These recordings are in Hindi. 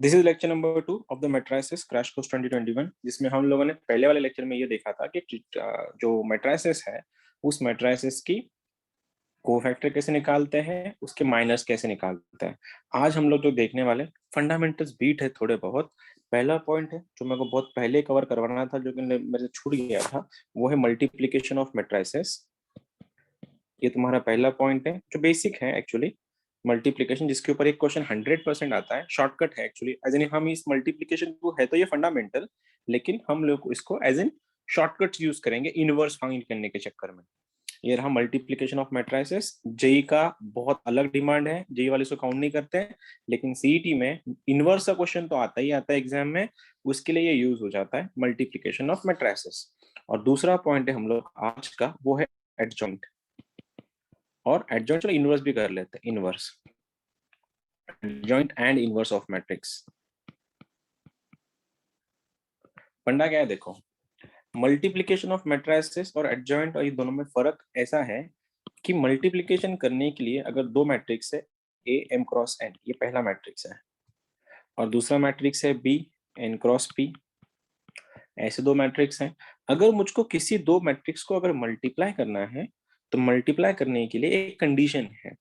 This is lecture number 2 of the matrices crash course 2021, जिसमें हम लोगों ने पहले वाले लेक्चर में ये देखा था कि जो मैट्रिसेस है उस मैट्रिसेस की कोफैक्टर कैसे निकालते हैं, उसके माइनस कैसे निकालते हैं। आज हम लोग जो देखने वाले फंडामेंटल्स बीट है थोड़े बहुत। पहला पॉइंट है जो मेरे को बहुत पहले कवर करवाना था, जो कि मेरे से छूट गया था, वो है मल्टीप्लिकेशन ऑफ मैट्रिसेस। ये तुम्हारा पहला पॉइंट है जो बेसिक है एक्चुअली, मल्टीप्लिकेशन, जिसके ऊपर एक क्वेश्चन 100% आता है, शॉर्टकट है एक्चुअली। एज एन हम इस मल्टीप्लिकेशन को, है तो ये फंडामेंटल, लेकिन हम लोग इसको एज एन शॉर्टकट यूज करेंगे इनवर्स फाइंड करने के चक्कर में। ये रहा मल्टीप्लिकेशन ऑफ मैट्रिसेस। जेई का बहुत अलग डिमांड है, जेई वाले इसको काउंट नहीं करते हैं, लेकिन सीईटी में इनवर्स का क्वेश्चन तो आता ही आता है एग्जाम में, उसके लिए ये यूज हो जाता है मल्टीप्लिकेशन ऑफ मैट्रिसेस। और दूसरा पॉइंट है हम लोग आज का, वो है एडजॉइंट। और एडजॉइंट चलो इनवर्स भी कर लेते हैं, inverse, adjoint and inverse of matrix. फंडा क्या है देखो, मल्टीप्लिकेशन ऑफ मैट्रिसेस और एडजॉइंट और ये दोनों में फर्क ऐसा है कि मल्टीप्लिकेशन करने के लिए अगर दो मैट्रिक्स है ए एम क्रॉस एन, ये पहला मैट्रिक्स है, और दूसरा मैट्रिक्स है बी एन क्रॉस पी, ऐसे दो मैट्रिक्स हैं। अगर मुझको किसी दो मैट्रिक्स को अगर मल्टीप्लाई करना है, तो मल्टीप्लाई करने के लिए एक कंडीशन है,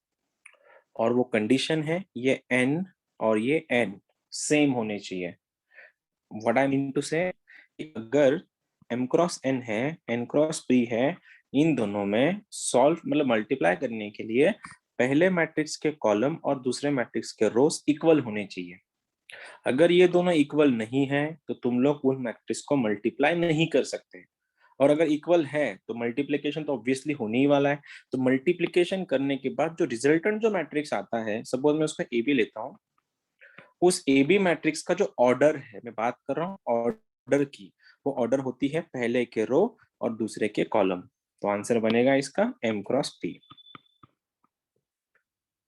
और वो कंडीशन है ये n और ये n सेम होने चाहिए। व्हाट आई मीन टू से, अगर m क्रॉस n है, n क्रॉस p है, इन दोनों में सॉल्व मतलब मल्टीप्लाई करने के लिए पहले मैट्रिक्स के कॉलम और दूसरे मैट्रिक्स के रोज इक्वल होने चाहिए। अगर ये दोनों इक्वल नहीं है तो तुम लोग उन मैट्रिक्स को मल्टीप्लाई नहीं कर सकते, और अगर इक्वल है तो मल्टीप्लिकेशन तो ऑब्वियसली होने ही वाला है। तो मल्टीप्लिकेशन करने के बाद जो रिजल्टेंट जो मैट्रिक्स आता है, सपोज मैं उसको ए बी लेता हूँ, उस ए बी मैट्रिक्स का जो ऑर्डर है, मैं बात कर रहा हूँ ऑर्डर की, वो ऑर्डर होती है पहले के रो और दूसरे के कॉलम। तो आंसर बनेगा इसका एम क्रॉस पी।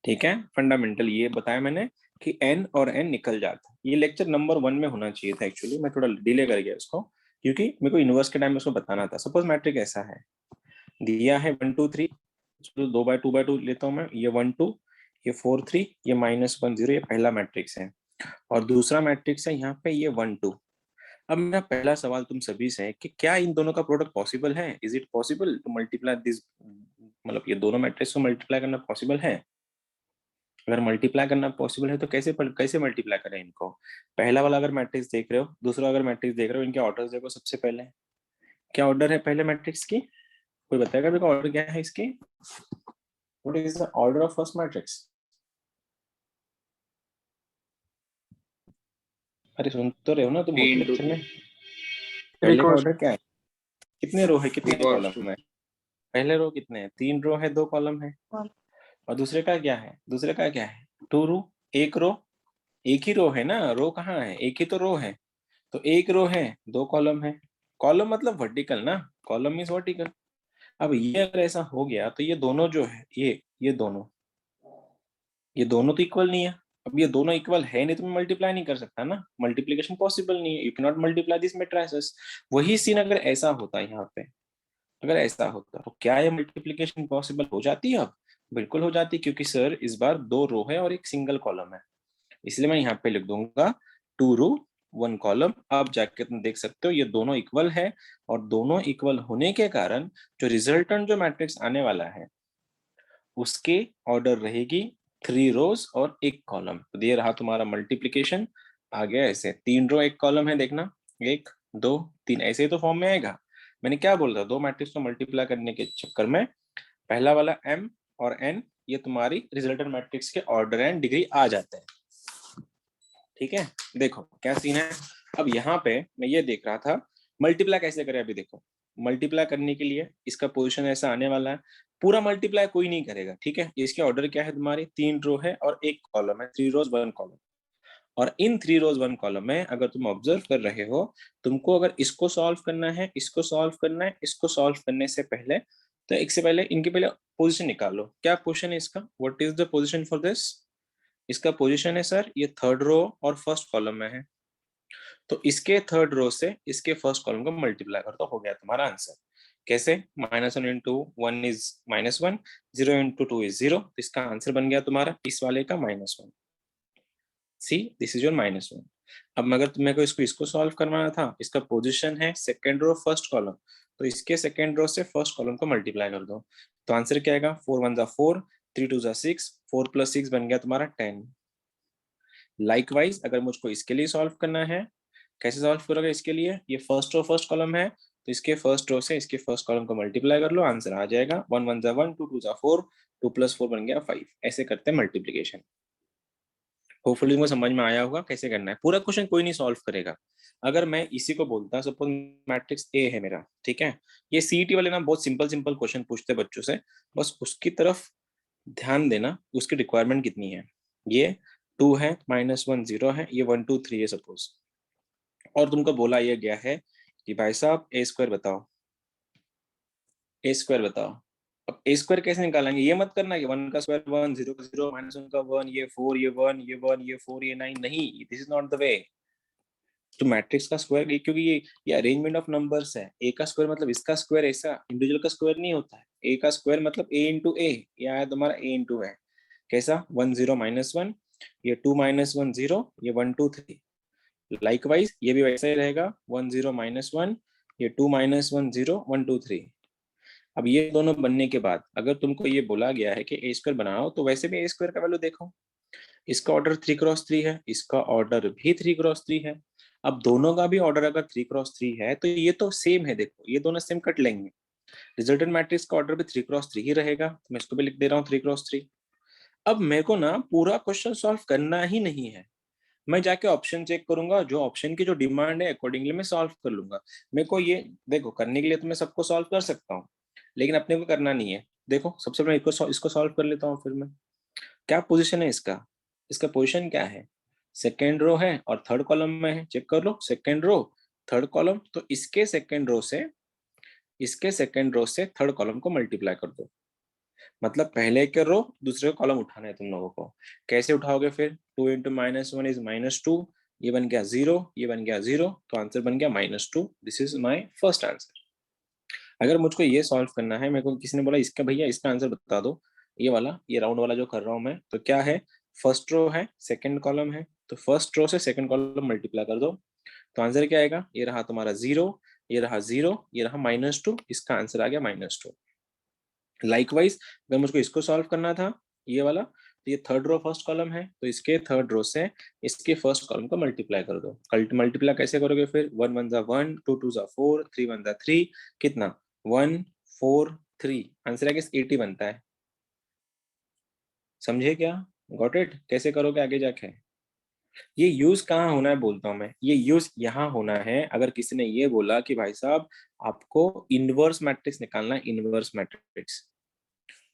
ठीक है, फंडामेंटल ये बताया मैंने कि एन और एन निकल जाता। ये लेक्चर नंबर 1 में होना चाहिए था एक्चुअली, मैं थोड़ा डिले कर गया इसको, क्योंकि मेरे को यूनिवर्स के टाइम में उसको बताना था। सपोज मैट्रिक ऐसा है, दिया है 1 2 3, तो 2 बाय 2 लेता हूँ मैं, ये 1 2, ये 4 3, ये -1 0, ये पहला मैट्रिक्स है, और दूसरा मैट्रिक्स है यहाँ पे ये 1 2। अब मेरा पहला सवाल तुम सभी से है कि क्या इन दोनों का प्रोडक्ट पॉसिबल है? Is it possible to multiply this, मतलब ये दोनों मैट्रिक्स को मल्टीप्लाई करना पॉसिबल है? अगर मल्टीप्लाई करना पॉसिबल है तो कैसे मल्टीप्लाई करें इनको? पहला वाला अगर मैट्रिक्स देख रहे हो, दूसरा अगर मैट्रिक्स देख रहे हो, इनके ऑर्डर्स देखो। सबसे पहले क्या ऑर्डर है पहले मैट्रिक्स की? कोई बताएगा मेरे को ऑर्डर क्या है इसकी? What is the order of first matrix? अरे सुन तो रहे हो ना तुम लेक्चर में? पहले का ऑर्डर क्या है? कितने रो है, कितने कॉलम है? पहले रो कितने हैं? 3 रो है, 2 कॉलम है। और दूसरे का क्या है? दूसरे का क्या है? 2 रो, 1 रो। एक ही रो है ना, रो कहाँ है? एक ही तो रो है। तो 1 रो है, 2 कॉलम है। कॉलम मतलब वर्टिकल ना, कॉलम मींस वर्टिकल। अब ये अगर ऐसा हो गया तो ये दोनों जो है, ये दोनों तो इक्वल नहीं है। अब ये दोनों इक्वल है नहीं तो मैं मल्टीप्लाई नहीं कर सकता ना, मल्टीप्लिकेशन पॉसिबल नहीं है। You can not multiply this matrices. वही सीन अगर ऐसा होता है यहाँ पे, अगर ऐसा होता तो क्या ये मल्टीप्लिकेशन पॉसिबल हो जाती है? अब बिल्कुल हो जाती, क्योंकि सर इस बार 2 रो है और एक सिंगल कॉलम है, इसलिए मैं यहाँ पे लिख दूंगा 2 रो 1 कॉलम। अब जाके तुम देख सकते हो ये दोनों इक्वल है, और दोनों इक्वल होने के कारण जो रिजल्टेंट जो मैट्रिक्स आने वाला है उसके ऑर्डर रहेगी 3 रोज और 1 कॉलम। तो ये रहा तुम्हारा मल्टीप्लिकेशन। आ गया ऐसे, 3 रो 1 कॉलम है, देखना 1 2 3, ऐसे ही तो फॉर्म में आएगा। मैंने क्या बोल रहा, दो मैट्रिक्स को मल्टीप्लाई करने के चक्कर में पहला वाला m और n, ये तुम्हारी रिजल्टेंट मैट्रिक्स के ऑर्डर एंड डिग्री आ जाते हैं। ठीक है, देखो क्या सीन है। अब यहाँ पे मैं ये देख रहा था मल्टीप्लाई कैसे करें। अभी देखो, मल्टीप्लाई करने के लिए इसका पोजीशन ऐसा आने वाला है, पूरा मल्टीप्लाई कोई नहीं करेगा। ठीक है, इसके ऑर्डर क्या है, तुम्हारी 3 रो है और 1 कॉलम है, 3 रोज 1 कॉलम। और इन 3 रोज 1 कॉलम में अगर तुम ऑब्जर्व कर रहे हो, तुमको अगर इसको सॉल्व करना है, इसको सॉल्व करना है, इसको सॉल्व करने से पहले, तो एक से पहले इनके पहले पोजीशन निकालो। क्या पोजीशन है इसका? What is the position for this? इसका पोजीशन है सर ये 3rd रो और 1st कॉलम में है, तो इसके 3rd रो से इसके 1st कॉलम को मल्टीप्लाई कर, तो हो गया तुम्हारा आंसर। कैसे? -1 इंटू 1 इज -1, 0 इंटू 2 इज 0, तो इसका आंसर बन गया तुम्हारा इस वाले का -1। See this is your -1। अब मगर तुम्हें को इसको सॉल्व करवाना था, इसका पोजीशन है सेकंड रो फर्स्ट कॉलम, तो इसके सेकंड रो से फर्स्ट कॉलम को मल्टीप्लाई कर दो, तो आंसर क्या आएगा? 4 1 4, 3 2 6, 4 + 6 बन गया तुम्हारा 10। लाइकवाइज अगर मुझको इसके लिए सॉल्व करना है, कैसे सॉल्व करोगे इसके लिए? ये फर्स्ट रो फर्स्ट कॉलम है, तो इसके फर्स्ट रो से इसके फर्स्ट कॉलम को मल्टीप्लाई कर लो, आंसर आ जाएगा 1 1 1, 2 2 4, 2 + 4 बन गया 5। ऐसे करते हैं मल्टीप्लीकेशन। होपफुली मुझे समझ में आया होगा कैसे करना है। पूरा क्वेश्चन कोई नहीं सॉल्व करेगा। अगर मैं इसी को बोलता, सपोज मैट्रिक्स ए है मेरा, ठीक है, ये सीईटी वाले ना बहुत सिंपल सिंपल क्वेश्चन पूछते हैं बच्चों से, बस उसकी तरफ ध्यान देना, उसकी रिक्वायरमेंट कितनी है। ये 2 है, -1 0 है, ये 1 2 3 है सपोज, और तुमको बोला यह गया है कि भाई साहब ए स्क्वायर बताओ, ए स्क्वायर बताओ। अब ए स्क्वायर कैसे निकालेंगे? ये मत करना कि 1 का स्क्वायर 1, 0 का 0, -1 का 1, ये 4, ये 1, ये 1, ये 4, ये 9, नहीं, this is not the way. तो मैट्रिक्स का स्क्वायर, क्योंकि ये अरेंजमेंट ऑफ नंबर्स है, ए का स्क्वायर मतलब इसका स्क्वायर, ऐसा इंडिविजुअल का स्क्वायर नहीं होता है। ए का स्क्वायर मतलब ए इंटू ए, या है तुम्हारा ए इंटू है, कैसा 1 0 -1, ये 2 -1 0, ये 1 2 3। लाइकवाइज ये भी वैसा ही रहेगा 1 0 -1, ये 2 -1 0, 1 2 3। अब ये दोनों बनने के बाद अगर तुमको ये बोला गया है कि ए स्क्वायर बनाओ, तो वैसे भी ए स्क्वायर का वैल्यू देखो, इसका ऑर्डर 3x3 है, इसका ऑर्डर भी 3x3 है। अब दोनों का भी ऑर्डर अगर 3x3 है, तो ये तो सेम है, देखो ये दोनों सेम कट लेंगे, रिजल्टेंट मैट्रिक्स का ऑर्डर भी 3x3 ही रहेगा, तो मैं इसको भी लिख दे रहा हूँ 3x3। अब मेरे को ना पूरा क्वेश्चन सॉल्व करना ही नहीं है, मैं जाके ऑप्शन चेक करूंगा, जो ऑप्शन की जो डिमांड है अकॉर्डिंगली मैं सॉल्व कर लूंगा। मेरे को ये देखो करने के लिए तो मैं सबको सॉल्व कर सकता हूँ, लेकिन अपने को करना नहीं है। देखो सबसे पहले इसको सॉल्व कर लेता हूँ, फिर मैं क्या पोजीशन है इसका, इसका पोजीशन क्या है, सेकेंड रो है और थर्ड कॉलम में है, चेक कर लो, सेकेंड रो थर्ड कॉलम, तो इसके सेकेंड रो से थर्ड कॉलम को मल्टीप्लाई कर दो, मतलब पहले के रो दूसरे कॉलम उठाना है तुम लोगों को। कैसे उठाओगे फिर? 2 इंटू -1 इज -2, ये बन गया 0, ये बन गया 0, तो आंसर बन गया -2। This is my first answer. अगर मुझको ये सॉल्व करना है, मेरे को किसी ने बोला इसका भैया इसका आंसर बता दो, ये वाला, ये राउंड वाला जो कर रहा हूं मैं, तो क्या है, फर्स्ट रो है सेकंड कॉलम है, तो फर्स्ट रो से सेकंड कॉलम मल्टीप्लाई कर दो, तो आंसर क्या आएगा? ये रहा तुम्हारा 0, ये रहा 0, ये रहा -2, इसका आंसर आ गया -2। लाइकवाइज अगर मुझको इसको सॉल्व करना था, ये वाला, तो ये थर्ड रो फर्स्ट कॉलम है, तो इसके थर्ड रो से इसके फर्स्ट कॉलम को मल्टीप्लाई कर दो। मल्टीप्लाई कैसे करोगे फिर? 1 1 1, 2 2 4, 3 1 3, कितना 1 4 3, आंसर है कि 80 बनता है। समझे क्या? Got it? कैसे करोगे आगे जाके? ये यूज कहाँ होना है बोलता हूँ मैं, ये यूज यहाँ होना है अगर किसी ने ये बोला कि भाई साहब आपको इनवर्स मैट्रिक्स निकालना है, इनवर्स मैट्रिक्स।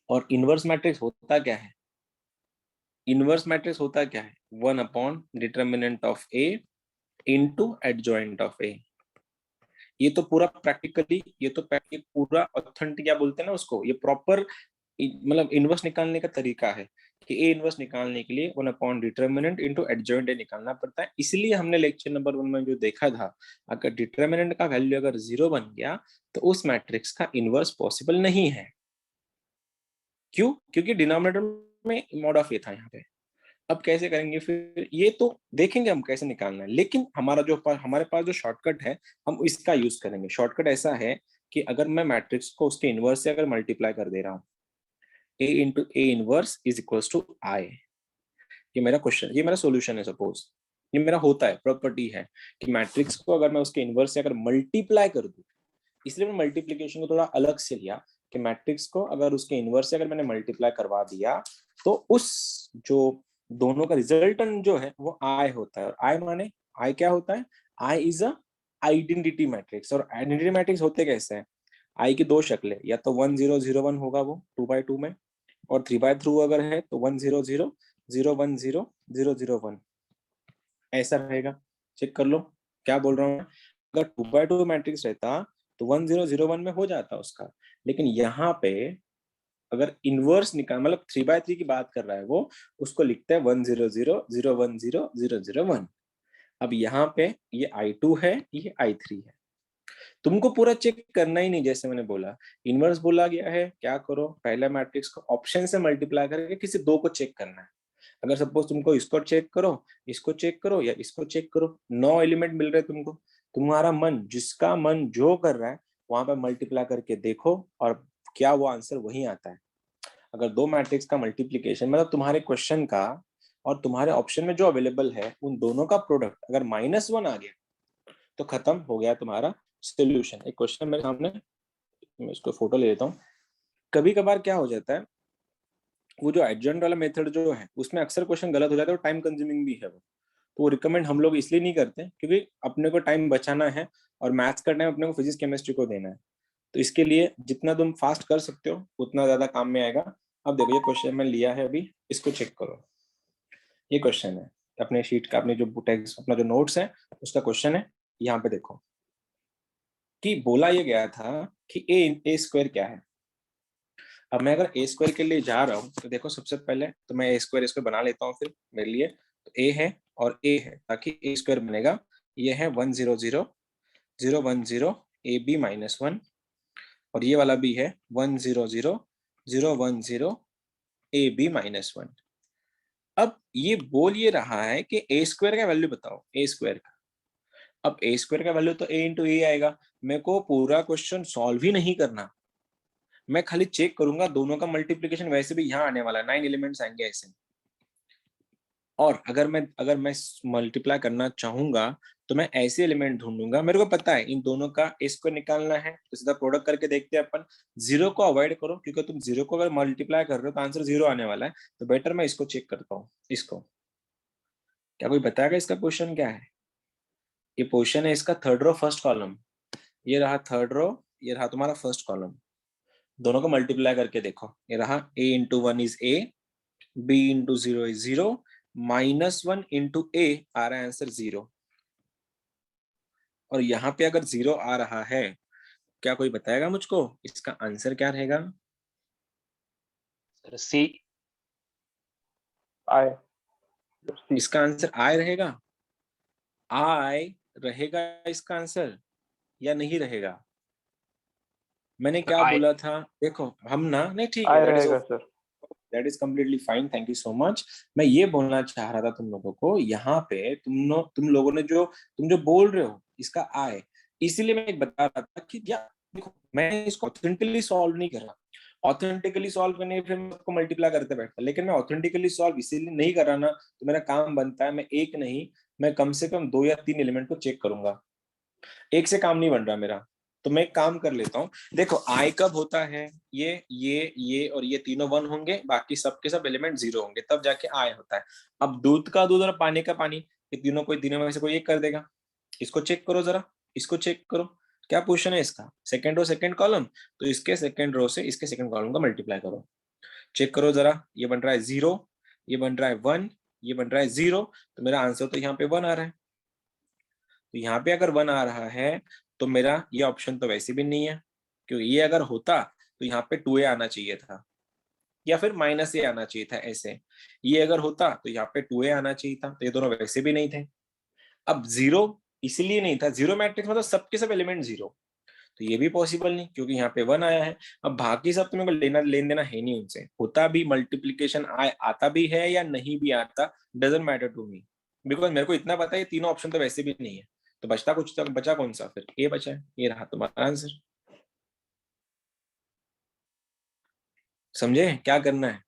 और इनवर्स मैट्रिक्स होता क्या है? इनवर्स मैट्रिक्स होता क्या है? 1 upon determinant of A into adjoint of A. ये तो पूरा प्रैक्टिकली, ये तो पूरा ऑथेंटिक क्या बोलते हैं ना उसको, ये प्रॉपर मतलब इनवर्स निकालने का तरीका है कि ए इनवर्स निकालने के लिए 1 upon determinant into adjoint A निकालना पड़ता है। इसलिए हमने लेक्चर नंबर 1 में जो देखा था, अगर डिटर्मिनेंट का वैल्यू अगर 0 बन गया, तो उस मैट्रिक्स का इनवर्स पॉसिबल नहीं है। क्यों? क्योंकि डिनोमिनेटर में मॉड ऑफ ए था यहाँ पे। अब कैसे करेंगे फिर? ये तो देखेंगे हम कैसे निकालना है, लेकिन हमारे पास जो शॉर्टकट है, हम इसका यूज करेंगे। शॉर्टकट ऐसा है कि अगर मैं मैट्रिक्स को उसके इनवर्स से अगर मल्टीप्लाई कर दे रहा हूँ, A into A inverse is equals to I, ये मेरा क्वेश्चन, ये मेरा सॉल्यूशन है। सपोज ये मेरा होता है, प्रॉपर्टी है कि मैट्रिक्स को अगर मैं उसके इनवर्स से अगर मल्टीप्लाई कर दूं, इसलिए मैं मल्टीप्लीकेशन को थोड़ा अलग से लिया कि मैट्रिक्स को अगर उसके इनवर्स से अगर मैंने मल्टीप्लाई करवा दिया, तो उस जो दोनों का रिजल्टेंट जो है वो आई होता है। और आई माने, आई क्या होता है? I is a identity matrix. और आइडेंटिटी मैट्रिक्स होते कैसे हैं? आई की दो शक्लें, या तो 1 0 0 1 होगा वो 2/2 में, और 3/3 अगर है तो 1 0 0 0 1 0 0 0 1, ऐसा रहेगा। चेक कर लो क्या बोल रहा हूँ। अगर 2/2 मैट्रिक्स रहता तो 1 0 0 1 में हो जाता उसका, लेकिन यहाँ पे अगर इनवर्स निकाल, मतलब 3/3 की बात कर रहा है वो, उसको लिखता है 1 0 0 0 1 0 0 0 1। अब यहाँ पे ये I2 है, ये I3 है। तुमको पूरा चेक करना ही नहीं, जैसे मैंने बोला इनवर्स बोला गया है, क्या करो, पहले मैट्रिक्स को ऑप्शन से मल्टीप्लाई करके किसी दो को चेक करना है। अगर सपोज तुमको इसको चेक करो, इसको चेक करो या इसको चेक करो, 9 एलिमेंट मिल रहे तुमको, तुम्हारा मन, जिसका मन जो कर रहा है वहां पर मल्टीप्लाई करके देखो और क्या वो आंसर वही आता है। अगर दो मैट्रिक्स का मल्टीप्लीकेशन मतलब तुम्हारे क्वेश्चन का और तुम्हारे ऑप्शन में जो अवेलेबल है उन दोनों का प्रोडक्ट अगर -1 आ गया तो खत्म हो गया तुम्हारा सोल्यूशन। एक क्वेश्चन मेरे सामने, मैं इसको फोटो ले लेता हूँ। कभी कभार क्या हो जाता है, वो जो एडजॉइंट वाला मेथड जो है उसमें अक्सर क्वेश्चन गलत हो जाता है और टाइम कंज्यूमिंग भी है वो, तो वो रिकमेंड हम लोग इसलिए नहीं करते क्योंकि अपने को टाइम बचाना है और मैथ्स का टाइम अपने को फिजिक्स केमिस्ट्री को देना है। तो इसके लिए जितना तुम फास्ट कर सकते हो उतना ज्यादा काम में आएगा। अब देखो ये क्वेश्चन मैं लिया है अभी, इसको चेक करो। ये क्वेश्चन है अपने शीट का, अपने जो टेक्स्ट अपना जो नोट्स है उसका क्वेश्चन है। यहाँ पे देखो कि बोला ये गया था कि ए स्क्वायर क्या है। अब मैं अगर ए स्क्वायर के लिए जा रहा हूँ तो देखो सबसे पहले तो मैं ए स्क्वायर बना लेता हूँ फिर मेरे लिए। तो ए है और ए है, ताकि ए स्क्वायर बनेगा। ये है 100 010 ए बी -1 और ये वाला भी है 100 010 ए बी -1। अब ये बोल ये रहा है कि ए स्क्वायर का वैल्यू बताओ, ए स्क्वायर का। अब ए स्क्वायर का वैल्यू तो ए इंटू ए आएगा। मेरे को पूरा क्वेश्चन सॉल्व ही नहीं करना, मैं खाली चेक करूंगा दोनों का मल्टीप्लिकेशन वैसे भी यहाँ आने वाला है, 9 एलिमेंट्स आएंगे ऐसे। और अगर मैं मल्टीप्लाई करना चाहूंगा तो मैं ऐसे एलिमेंट ढूंढूंगा, मेरे को पता है इन दोनों का ए स्क्वायर निकालना है तो सीधा प्रोडक्ट करके देखते हैं अपन। जीरो को अवॉइड करो क्योंकि तुम जीरो को अगर मल्टीप्लाई कर रहे हो तो आंसर जीरो आने वाला है, तो बेटर मैं इसको चेक करता हूँ। इसको क्या कोई बताएगा इसका क्वेश्चन क्या है? ये क्वेश्चन है इसका थर्ड रो फर्स्ट कॉलम। ये रहा थर्ड रो, ये रहा तुम्हारा फर्स्ट कॉलम। दोनों को मल्टीप्लाई करके देखो, ये रहा a into 1 is a, b into 0 is 0, -1 into a आ रहा है आंसर 0। और यहाँ पे अगर 0 आ रहा है, क्या कोई बताएगा मुझको इसका आंसर क्या रहेगा? सी आई, इसका आंसर आई रहेगा? आई रहेगा इसका आंसर या नहीं रहेगा? मैंने क्या आई बोला था, देखो हम ना, नहीं ठीक है, आई रहेगा sir. That is completely fine, thank you so much. मैं ये बोलना चाह रहा था तुम लोगों को, यहाँ पे तुम लोगों ने तुम जो बोल रहे हो इसका आए, इसीलिए मैं एक बता रहा था कि यार देखो मैं इसको ऑथेंटिकली सॉल्व नहीं कर रहा। ऑथेंटिकली सॉल्व करने फिर मैं उसको मल्टीप्लाई करते बैठता, लेकिन मैं ऑथेंटिकली सॉल्व इसीलिए नहीं कर रहा ना, तो मेरा काम बनता है मैं एक नहीं, मैं कम से कम 2 या 3 एलिमेंट को चेक करूंगा। एक से काम नहीं बन रहा मेरा, तो मैं एक काम कर लेता हूँ। देखो आई कब होता है, ये और ये तीनों 1 होंगे, बाकी सबके सब एलिमेंट 0 होंगे, तब जाके आई होता है। अब दूध का दूध और पानी का पानी, ये तीनों में से कोई एक कर देगा। इसको चेक करो जरा, इसको चेक करो, क्या पोजीशन है इसका, सेकंड रो सेकंड कॉलम, तो इसके सेकंड रो से इसके सेकंड कॉलम का मल्टीप्लाई करो, चेक करो जरा। ये बन रहा है 0, ये बन रहा है 1, ये बन रहा है 0, तो मेरा आंसर तो यहाँ पे 1 आ रहा है। तो यहाँ पे अगर 1 आ रहा है तो मेरा ये ऑप्शन तो वैसे भी नहीं है, क्योंकि ये अगर होता तो यहाँ पे 2a आना चाहिए था या फिर -a आना चाहिए था ऐसे। ये अगर होता तो यहाँ पे 2a आना चाहिए था, तो ये दोनों वैसे भी नहीं थे। अब 0 इसलिए नहीं था, 0 मैट्रिक्स मतलब सबके सब एलिमेंट 0, तो ये भी पॉसिबल नहीं क्योंकि यहाँ पे 1 आया है। अब बाकी सब तुम्हें लेना लेन देना है नहीं उनसे, होता भी मल्टीप्लीकेशन आता भी है या नहीं भी आता, doesn't matter to me, because मेरे को इतना पता है ये तीनों ऑप्शन तो वैसे भी नहीं है। तो बचता कुछ तो बचा कौन सा, फिर ए बचा है, ये रहा तुम्हारा आंसर। समझे क्या करना है?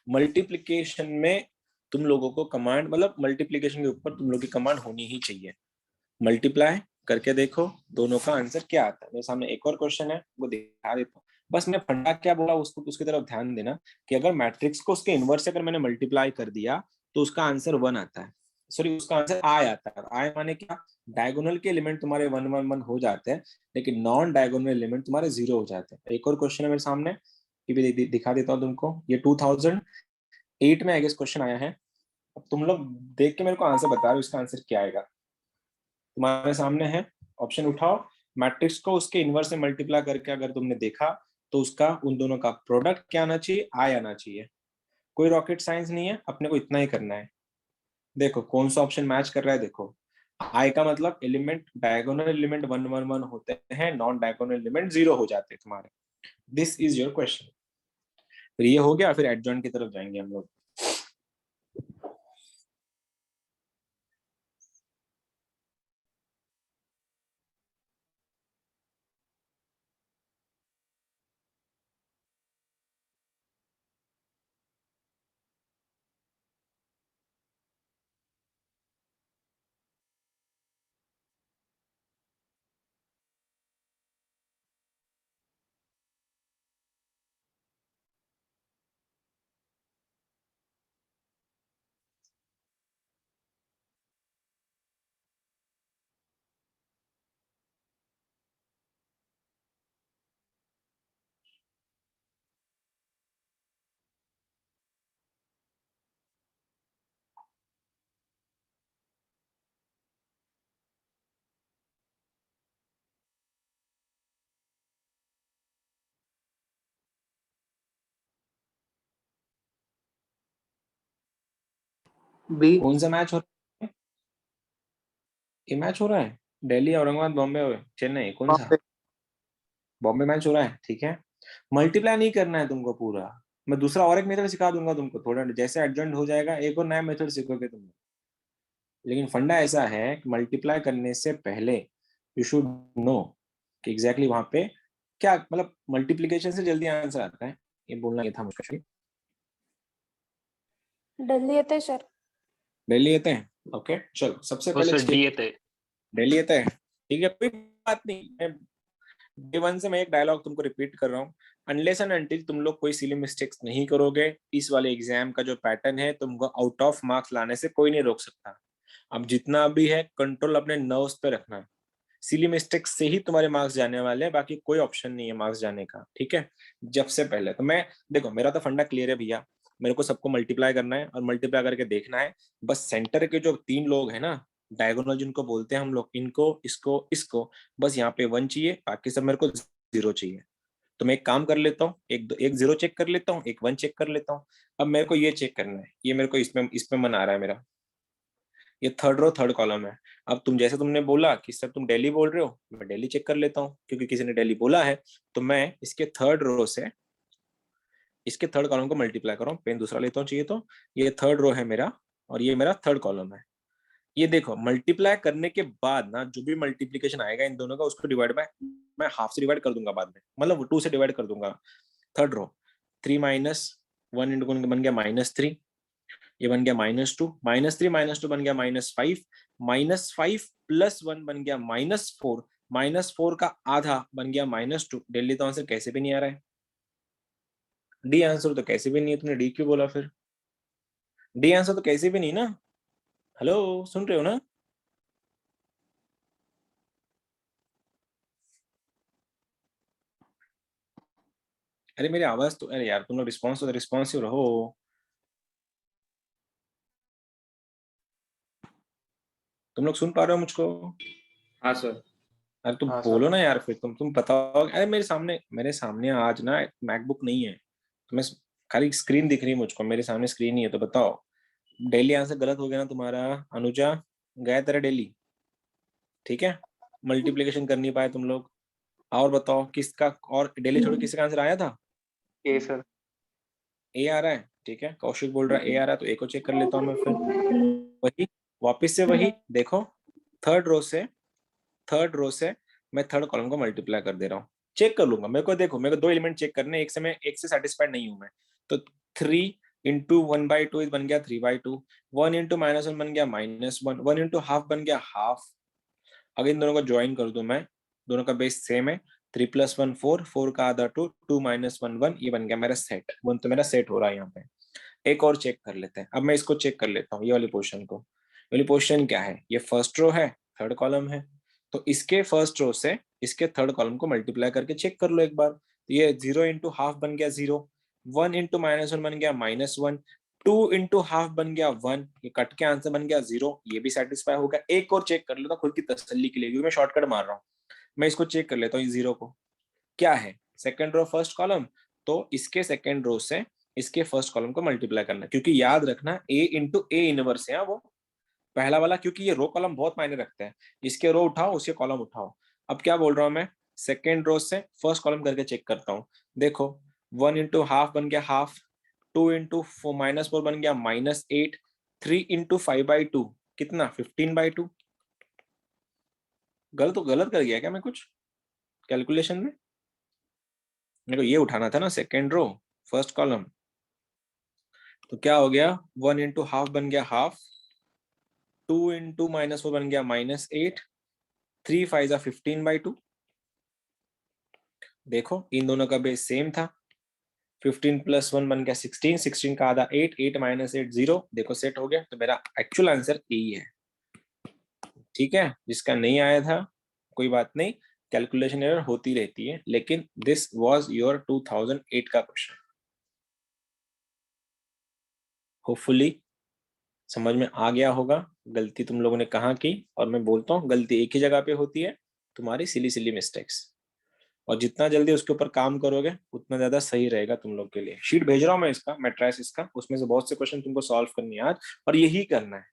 मल्टीप्लीकेशन में तुम लोगों को कमांड, मतलब मल्टीप्लीकेशन के ऊपर तुम लोग की कमांड होनी ही चाहिए। मल्टीप्लाई करके देखो दोनों का आंसर क्या आता है। मेरे सामने एक और क्वेश्चन है, वो दिखा देता हूँ। बस मैं फंडा क्या बोला उसको, उसकी तरफ ध्यान देना कि अगर मैट्रिक्स को उसके इनवर्स से अगर मैंने मल्टीप्लाई कर दिया तो उसका आंसर 1 आता है, सॉरी उसका आंसर आई आता है। आई माने क्या, डायगोनल के एलिमेंट तुम्हारे 1 1 1 हो जाते हैं, लेकिन नॉन डायगोनल एलिमेंट तुम्हारे 0 हो जाते हैं। एक और क्वेश्चन है मेरे सामने, ये भी दिखा देता हूँ तुमको। ये 2008 में आई गेस क्वेश्चन आया है। अब तुम लोग देख के मेरे को आंसर बता रहे हो इसका आंसर क्या आएगा। तुम्हारे सामने है, ऑप्शन उठाओ। मैट्रिक्स को उसके इनवर्स से मल्टीप्लाई करके अगर तुमने देखा तो उसका उन दोनों का प्रोडक्ट क्या आना चाहिए, आई आना चाहिए। कोई रॉकेट साइंस नहीं है, अपने को इतना ही करना है। देखो कौन सा ऑप्शन मैच कर रहा है, देखो आई का मतलब एलिमेंट, डायगोनल एलिमेंट 1 1 1 होते हैं, नॉन डायगोनल एलिमेंट 0 हो जाते हैं तुम्हारे। This is your question. फिर ये हो गया, फिर एडजॉइंट की तरफ जाएंगे हम लोग। बी। कौन सा मैच हो रहा है? ये मैच हो रहा है दिल्ली, औरंगाबाद, बॉम्बे, चेन्नई, कौन सा? बॉम्बे। बॉम्बे मैच हो रहा है, ठीक है। मल्टीप्लाई नहीं करना है तुमको पूरा। मैं दूसरा और एक मेथड सिखा दूंगा तुमको, थोड़ा जैसे एडजॉइंट हो जाएगा एक और नया मेथड सीखोगे तुम। लेकिन फंडा ऐसा है कि मल्टीप्लाई करने से पहले यू शुड नो कि एग्जैक्टली वहां पे क्या, मतलब मल्टीप्लीकेशन से जल्दी आंसर आता है, ये बोलना ये था मुझे। दिल्ली येते सर। दिल्ली येते हैं, ओके चलो सबसे हो पहले सर, डी येते। दिल्ली येते हैं, ठीक है, कोई बात नहीं। मैं डे वन से मैं एक डायलॉग तुमको रिपीट कर रहा हूँ। अनलेस एंड अनटिल तुम लोग कोई सिली मिस्टेक्स नहीं करोगे, इस वाले एग्जाम का जो पैटर्न है तुमको आउट ऑफ मार्क्स लाने से कोई नहीं रोक सकता। अब जितना भी है कंट्रोल अपने नर्व्स पे रखना है। सिली मिस्टेक्स से ही तुम्हारे मार्क्स जाने वाले हैं, बाकी कोई ऑप्शन नहीं है मार्क्स जाने का, ठीक है। जब से पहले तो मैं, देखो मेरा तो फंडा क्लियर है भैया, मेरे को सबको मल्टीप्लाई करना है और मल्टीप्लाई करके देखना है। बस सेंटर के जो तीन लोग हैं ना, डायगोनल जिनको बोलते हैं हम लोग, इनको, इसको, इसको, बस यहाँ पे 1 चाहिए, बाकी सब मेरे को 0 चाहिए। तो मैं एक काम कर लेता हूँ, एक 0 चेक कर लेता हूँ, एक 1 चेक कर लेता हूँ। अब मेरे को ये चेक करना है, ये मेरे को इसमें मन आ रहा है मेरा, ये थर्ड रो थर्ड कॉलम है। अब तुम जैसे तुमने बोला कि सर तुम दिल्ली बोल रहे हो, मैं दिल्ली चेक कर लेता हूँ क्योंकि किसी ने दिल्ली बोला है। तो मैं इसके थर्ड रो से इसके थर्ड कॉलम को मल्टीप्लाई कर रहा हूँ, पेन दूसरा लेता हूँ चाहिए तो। ये थर्ड रो है मेरा और ये मेरा थर्ड कॉलम है। ये देखो मल्टीप्लाई करने के बाद ना जो भी मल्टीप्लीकेशन आएगा इन दोनों का, उसको डिवाइड बाय, मैं हाफ से डिवाइड कर दूंगा बाद में, मतलब 2 से डिवाइड कर दूंगा। थर्ड रो 3 माइनस 1 इंटू बन गया -3, ये बन गया -2, -3 - 2 बन गया -5, -5 प्लस 1 बन गया -4, -4 का आधा बन गया -2। दिल्ली तो आंसर कैसे भी नहीं आ रहा है, डी आंसर तो कैसे भी नहीं है, तुमने डी क्यों बोला फिर? डी आंसर तो कैसे भी नहीं ना। हेलो, सुन रहे हो ना? अरे मेरी आवाज तो, अरे यार तुम लोग रिस्पॉन्सिव रहो। तुम लोग सुन पा रहे हो मुझको? हाँ सर। अरे तुम हाँ बोलो सर। ना यार, फिर तुम बताओ। अरे मेरे सामने आज ना मैकबुक नहीं है, तो मैं, खाली स्क्रीन दिख रही है मुझको, मेरे सामने स्क्रीन नहीं है। तो बताओ, डेली आंसर गलत हो गया ना तुम्हारा। अनुजा, गया तेरा डेली, ठीक है, मल्टीप्लिकेशन कर नहीं पाए तुम लोग। और बताओ किसका, और डेली छोड़ किसका आंसर आया था? ए सर। ए आ रहा है, ठीक है, कौशिक बोल रहा है ए आ रहा है, तो ए को चेक कर लेता हूँ मैं फिर। वही, वापिस से वही देखो, थर्ड रो से थर्ड रो से मैं थर्ड कॉलम को मल्टीप्लाई कर दे रहा हूँ। चेक कर लूंगा, मेरे को देखो, मेरे को 2 एलिमेंट चेक करने, एक से सेटिस्फाइड नहीं हूं मैं। तो 3 इंटू 1/2 बन गया 3/2, 1 इंटू -1 बन गया -1, 1 इंटू हाफ बन गया हाफ। अगर इन दोनों को ज्वाइन कर दूं मैं, दोनों का बेस सेम है, 3 + 1 4, 4 का आधा 2, 2 - 1 1, ये बन गया मेरा सेट। 1 तो मेरा सेट हो रहा है यहाँ पे। एक और चेक कर लेते हैं, अब मैं इसको चेक कर लेता हूँ, ये वाली पोर्शन को। ये वाली पोर्शन क्या है, ये फर्स्ट रो है, थर्ड कॉलम है। तो इसके फर्स्ट रो से इसके थर्ड कॉलम को मल्टीप्लाई करके चेक कर लो एक बार। तो ये 0 इंटू हाफ बन गया 0, 1 इंटू -1 बन गया -1, 2 इंटू हाफ बन गया 1, ये कट के आंसर बन गया 0, ये भी सेटिस्फाई हो गया। एक और चेक कर लेता हूँ खुद की तसल्ली के लिए, क्योंकि मैं शॉर्टकट मार रहा हूँ। मैं इसको चेक कर लेता हूँ, 0 को क्या है, सेकंड रो फर्स्ट कॉलम। तो इसके सेकंड रो से इसके फर्स्ट कॉलम को मल्टीप्लाई करना, क्योंकि याद रखना ए इंटू ए इनवर्स है वो पहला वाला, क्योंकि ये रो कॉलम बहुत मायने रखते हैं। इसके रो उठाओ, उसके कॉलम उठाओ। अब क्या बोल रहा हूं मैं, सेकेंड रो से फर्स्ट कॉलम करके चेक करता हूँ। देखो 1 इंटू हाफ बन गया हाफ, 2 इंटू -4 बन गया -8, 3 इंटू 5/2 कितना 15/2। गलत कर गया क्या मैं कुछ कैलकुलेशन में? मेरे को ये उठाना था ना, सेकेंड रो फर्स्ट कॉलम। तो क्या हो गया, 1 इंटू हाफ बन गया हाफ, 2 इंटू -4 बन गया -8, 3 5 15/2। देखो इन दोनों का बेस सेम था, 15 + 1 बन गया 16, 16 का आधा 8, 8 - 8 0। देखो सेट हो गया, तो मेरा एक्चुअल आंसर यही है, ठीक है। जिसका नहीं आया था कोई बात नहीं, कैलकुलेशन एरर होती रहती है, लेकिन दिस वाज योर 2008 का क्वेश्चन। होपफुली समझ में आ गया होगा गलती तुम लोगों ने कहाँ की। और मैं बोलता हूँ गलती एक ही जगह पे होती है, तुम्हारी सिली सिली मिस्टेक्स। और जितना जल्दी उसके ऊपर काम करोगे उतना ज्यादा सही रहेगा तुम लोग के लिए। शीट भेज रहा हूँ मैं इसका मैट्राइसिस का, उसमें से बहुत से क्वेश्चन तुमको सॉल्व करनी है आज, और यही करना है,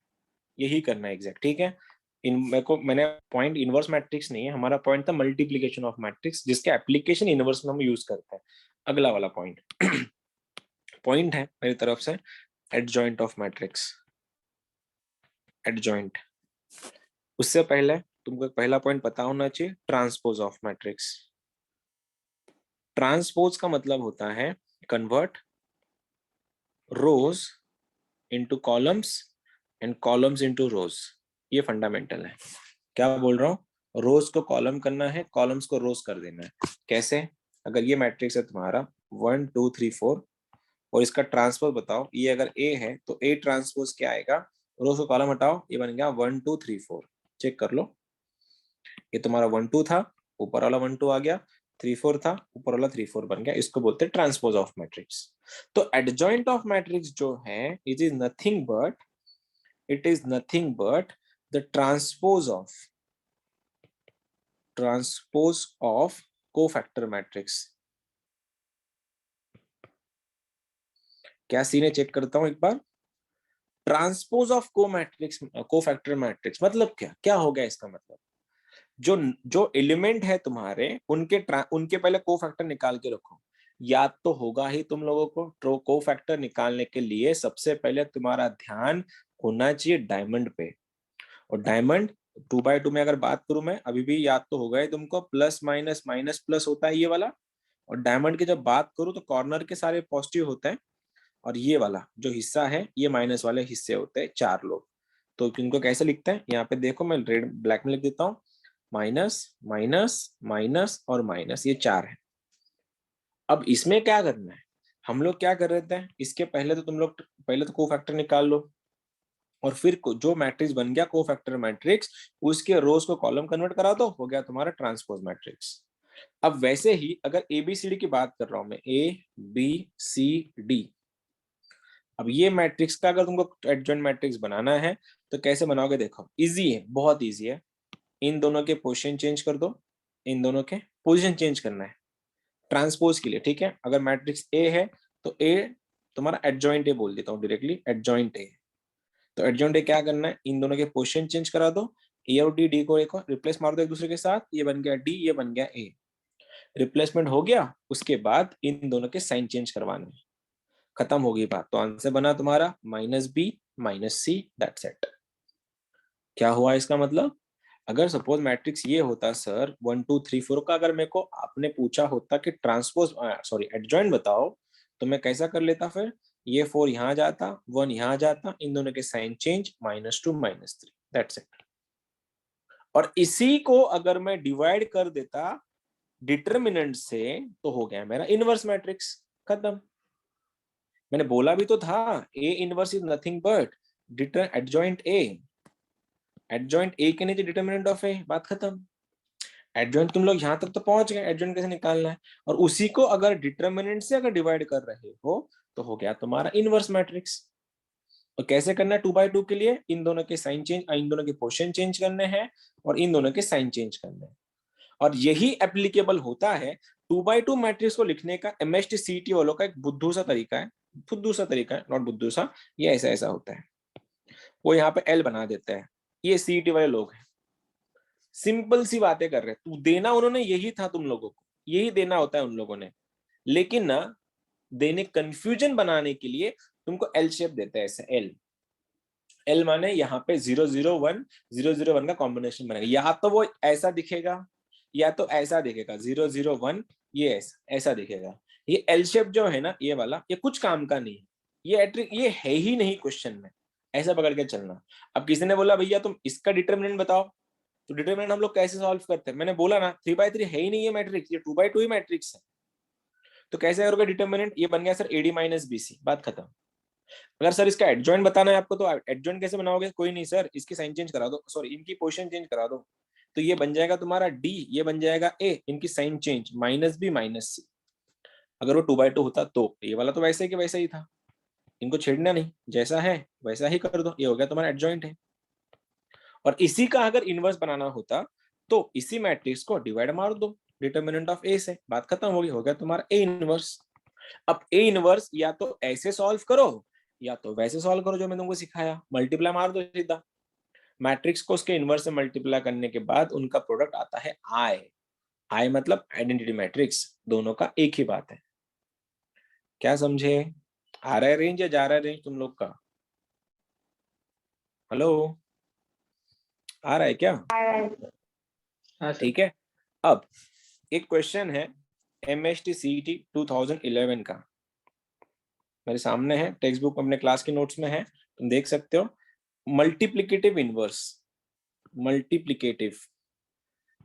यही करना है एग्जैक्ट, ठीक है। इन मेरे को मैंने पॉइंट इनवर्स मैट्रिक्स नहीं है, हमारा पॉइंट था मल्टीप्लीकेशन ऑफ मैट्रिक्स, जिसके एप्लीकेशन इनवर्स में हम यूज करते हैं। अगला वाला पॉइंट पॉइंट है मेरी तरफ से एडजॉइंट ऑफ मैट्रिक्स। एडजॉइंट, उससे पहले तुमको पहला पॉइंट पता होना चाहिए ट्रांसपोज ऑफ मैट्रिक्स। ट्रांसपोज का मतलब होता है convert rose into columns and columns into रोज। ये फंडामेंटल है। क्या बोल रहा हूँ, रोज को कॉलम करना है, कॉलम्स को रोज कर देना है। कैसे, अगर ये मैट्रिक्स है तुम्हारा 1 2 3 4 और इसका ट्रांसपोज बताओ, ये अगर ए है तो ए ट्रांसपोज क्या आएगा, रोज को कॉलम हटाओ, ये बन गया 1 2 3 4। चेक कर लो, ये तुम्हारा 1 2 था, ऊपर वाला 1 2 आ गया, 3 4 था, ऊपर वाला 3 4 बन गया। इसको बोलते हैं ट्रांसपोज ऑफ मैट्रिक्स। तो एडजॉइंट ऑफ मैट्रिक्स जो है it is nothing but the transpose of cofactor matrix. क्या सीन है, चेक करता हूं एक बार। ट्रांसपोज ऑफ कोफैक्टर मैट्रिक्स मतलब क्या, क्या हो गया इसका मतलब, जो जो एलिमेंट है तुम्हारे उनके पहले कोफैक्टर निकाल के रखो। याद तो होगा ही तुम लोगों को, कोफैक्टर निकालने के लिए सबसे पहले तुम्हारा ध्यान होना चाहिए डायमंड पे। और डायमंड 2x2 में अगर बात करूं मैं, अभी भी याद तो होगा ही तुमको, प्लस माइनस माइनस प्लस होता है ये वाला। और डायमंड की जब बात करूं तो कॉर्नर के सारे पॉजिटिव होते हैं, और ये वाला जो हिस्सा है ये माइनस वाले हिस्से होते हैं, 4 लोग। तो इनको कैसे लिखते हैं, यहाँ पे देखो मैं रेड ब्लैक में लिख देता हूँ, माइनस माइनस माइनस और माइनस, ये 4 है। अब इसमें क्या करना है, हम लोग क्या कर रहे थे, इसके पहले तो तुम लोग पहले तो कोफैक्टर निकाल लो, और फिर जो मैट्रिक्स बन गया कोफैक्टर मैट्रिक्स, उसके रोज को कॉलम कन्वर्ट करा दो, हो गया तुम्हारा ट्रांसपोज मैट्रिक्स। अब वैसे ही अगर एबीसीडी की बात कर रहा हूं मैं, ABCD, अब ये मैट्रिक्स का अगर तुमको एडजॉइंट मैट्रिक्स बनाना है तो कैसे बनाओगे, देखो इजी है, बहुत इजी है। इन दोनों के पोजीशन चेंज कर दो, इन दोनों के पोजीशन चेंज करना है ट्रांसपोज के लिए, ठीक है। अगर मैट्रिक्स ए है तो ए तुम्हारा एडजॉइंट ए बोल देता हूँ डायरेक्टली, एडजॉइंट ए। तो एडजॉइंट ए क्या करना है, इन दोनों के पोजीशन चेंज करा दो, ए और डी को एक रिप्लेस मार दो एक दूसरे के साथ, ये बन गया डी, ये बन गया ए। रिप्लेसमेंट हो गया, उसके बाद इन दोनों के साइन चेंज करवाने, खत्म होगी बात। तो आंसर बना तुम्हारा -B - C, दैट्स इट। क्या हुआ इसका मतलब, अगर सपोज मैट्रिक्स ये होता सर 1 2 3 4 का, अगर मेरे को आपने पूछा होता कि ट्रांसपोज सॉरी एडजॉइंट बताओ, तो मैं कैसा कर लेता, फिर ये 4 यहाँ जाता, 1 यहाँ जाता, इन दोनों के साइन चेंज -2 -3, दैट्स इट। और इसी को अगर मैं डिवाइड कर देता डिटरमिनेंट से, तो हो गया मेरा इनवर्स मैट्रिक्स, खत्म। मैंने बोला भी तो था, ए inverse is nothing but adjoint A, adjoint A के नीचे डिटरमिनेंट ऑफ ए, बात खत्म। एडजॉइंट तुम लोग यहाँ तक तो पहुंच गए, एडजॉइंट कैसे निकालना है, और उसी को अगर डिटरमिनेंट से अगर डिवाइड कर रहे हो तो हो गया तुम्हारा इनवर्स मैट्रिक्स। तो कैसे करना है 2x2 के लिए, इन दोनों के साइन चेंज, इन दोनों के पोजीशन चेंज करने हैं और इन दोनों के साइन चेंज करने हैं। और यही एप्लीकेबल होता है 2x2 मैट्रिक्स को लिखने का, एमएसटी सीटी वालों का एक बुद्धू सा तरीका है, फुद्दू सा तरीका है, नॉट बुद्धू सा, ये ऐसा ऐसा होता है, वो यहाँ पे एल बना देते हैं, ये सीटी वाले लोग हैं, सिंपल सी बातें कर रहे हैं। तू देना उन्होंने यही था, तुम लोगों को यही देना होता है उन लोगों ने, लेकिन ना देने कंफ्यूजन बनाने के लिए तुमको एल शेप देते हैं, ऐसे एल। एल माने यहाँ पे 0 0 1 का कॉम्बिनेशन बनेगा, या तो वो ऐसा दिखेगा या तो ऐसा दिखेगा, 0 0 1, ये ऐसा दिखेगा। ये एल शेप जो है ना, ये वाला, ये कुछ काम का नहीं है, ये है ही नहीं क्वेश्चन में, ऐसा पकड़ के चलना। अब किसी ने बोला भैया तुम इसका डिटरमिनेंट बताओ, तो डिटरमिनेंट हम लोग कैसे सॉल्व करते हैं, मैंने बोला ना 3x3 है ही नहीं ये मैट्रिक्स, ये 2x2 ही मैट्रिक्स है। तो कैसे करोगे डिटरमिनेंट, ये बन गया सर AD - BC, बात खत्म। अगर सर इसका एडजॉइंट बताना है आपको, तो एडजॉइंट कैसे बनाओगे, कोई नहीं सर, इसकी साइन चेंज करा दो, सॉरी इनकी पोजीशन चेंज करा दो, तो ये बन जाएगा तुम्हारा D, ये बन जाएगा A, इनकी साइन चेंज -B - C। अगर वो 2x2 होता तो ये वाला तो वैसे ही कि वैसा ही था, इनको छेड़ना नहीं, जैसा है वैसा ही कर दो, ये हो गया तुम्हारा एडजॉइंट है। और इसी का अगर इनवर्स बनाना होता तो इसी मैट्रिक्स को डिवाइड मार दो, डिटर्मिनेंट ऑफ ए से, बात खत्म होगी, हो गया तुम्हारा ए इनवर्स। अब ए इनवर्स या तो ऐसे सॉल्व करो या तो वैसे सॉल्व करो जो मैं तुमको सिखाया, मल्टीप्लाई मार दो सीधा। मैट्रिक्स को उसके इनवर्स से मल्टीप्लाई करने के बाद उनका प्रोडक्ट आता है आई। आई मतलब आइडेंटिटी मैट्रिक्स, दोनों का एक ही बात है। क्या समझे? आ रहा है रेंज या जा रहा है रेंज तुम लोग का? हेलो, आ रहा है क्या? ठीक है। अब एक क्वेश्चन है MHT CET 2011 का, मेरे सामने है, टेक्स्ट बुक अपने क्लास के नोट्स में है, तुम देख सकते हो। मल्टीप्लिकेटिव इनवर्स, मल्टीप्लिकेटिव,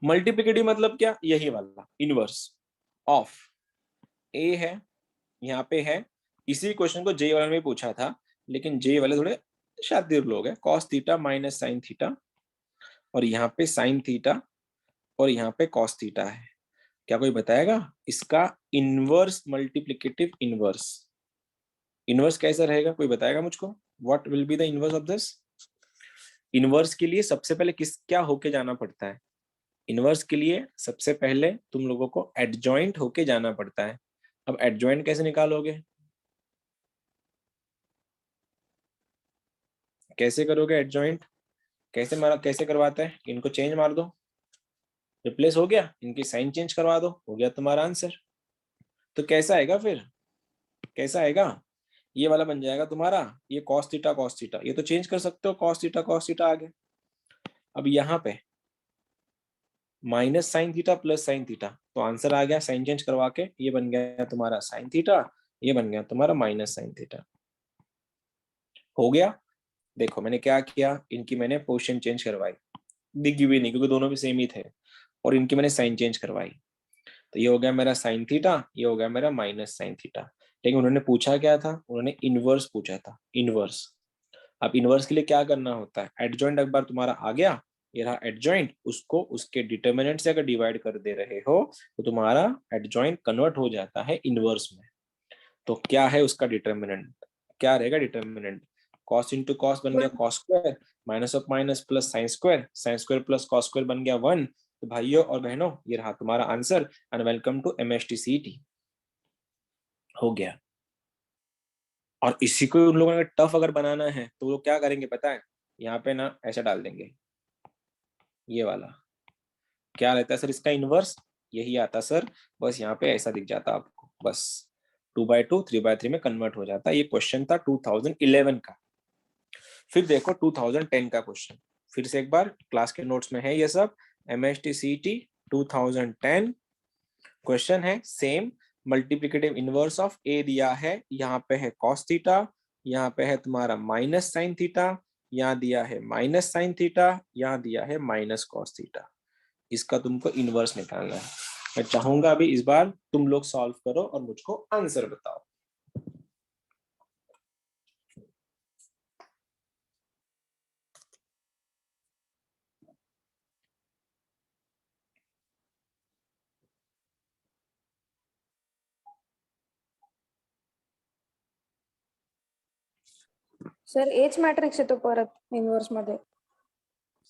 मल्टीप्लिकेटिव मतलब क्या? यही वाला इनवर्स ऑफ ए है, यहाँ पे है। इसी क्वेश्चन को जे वाले में पूछा था, लेकिन जे वाले थोड़े शातिर लोग हैं। Cos theta minus sine theta, और यहाँ पे साइन थीटा, और यहाँ पे कॉस थीटा है। क्या कोई बताएगा इसका इनवर्स मल्टीप्लिकेटिव इनवर्स? इनवर्स कैसा रहेगा, कोई बताएगा मुझको? What will be the inverse of this? Inverse के लिए सबसे पहले क्या होके जाना पड़ता है? इनवर्स के लिए सबसे पहले तुम लोगों को एडजॉइंट होके जाना पड़ता है। अब एडजॉइंट कैसे निकालोगे? कैसे करोगे एडजॉइंट? कैसे करवाते हैं? इनको चेंज मार दो, रिप्लेस हो गया, इनकी साइन चेंज करवा दो, हो गया तुम्हारा आंसर। तो कैसा आएगा फिर? कैसा आएगा? ये वाला बन जाएगा तुम्हारा, ये cos थीटा, ये तो चेंज कर सकते हो, cos थीटा आ गया। अब यहाँ पे minus sine theta plus sine theta, तो आंसर आ गया साइन चेंज करवा के, ये बन गया तुम्हारा साइन थीटा, ये बन गया तुम्हारा माइनस साइन थीटा। हो गया। देखो मैंने क्या किया, इनकी मैंने पोजीशन चेंज करवाई, दिखी भी नहीं क्योंकि दोनों भी सेम ही थे, और इनकी मैंने साइन चेंज करवाई। तो ये हो गया मेरा साइन थीटा, ये हो गया मेरा माइनस साइन थीटा। लेकिन उन्होंने पूछा क्या था? उन्होंने इनवर्स पूछा था, इनवर्स। अब इनवर्स के लिए क्या करना होता है? एडजॉइंट एक बार तुम्हारा आ गया, ये रहा एडजॉइंट, उसको उसके डिटर्मिनेंट से अगर डिवाइड कर दे रहे हो तो तुम्हारा एडजॉइंट कन्वर्ट हो जाता है इनवर्स में। तो क्या है उसका डिटर्मिनेंट? क्या रहेगा डिटर्मिनेंट? कॉस इंटू कॉस बन गया cos square, minus of minus plus sine square plus cos square बन गया 1। तो भाइयों और बहनों ये रहा तुम्हारा answer, and welcome to MHT CET। हो गया। और इसी को उन लोगों ने टफ अगर बनाना है तो वो क्या करेंगे पता है? यहाँ पे ना ऐसा डाल देंगे, ये वाला क्या रहता है सर इसका इनवर्स? यही आता सर, बस यहाँ पे ऐसा दिख जाता आपको, बस 2/2 3/3 में कन्वर्ट हो जाता। ये क्वेश्चन था 2011 का। फिर देखो 2010 का क्वेश्चन, फिर से एक बार क्लास के नोट्स में है ये सब। MHT CET 2010 क्वेश्चन है सेम, मल्टीप्लिकेटिव इनवर्स ऑफ ए दिया है, यहाँ पे है कॉस थीटा, यहाँ पे है तुम्हारा माइनस साइन थीटा, यहाँ दिया है माइनस साइन थीटा, यहाँ दिया है माइनस कॉस थीटा। इसका तुमको इनवर्स निकालना है। मैं चाहूंगा अभी इस बार तुम लोग सॉल्व करो और मुझको आंसर बताओ। सर एच मॅट्रिक्स येतो परत इनवर्स मध्ये।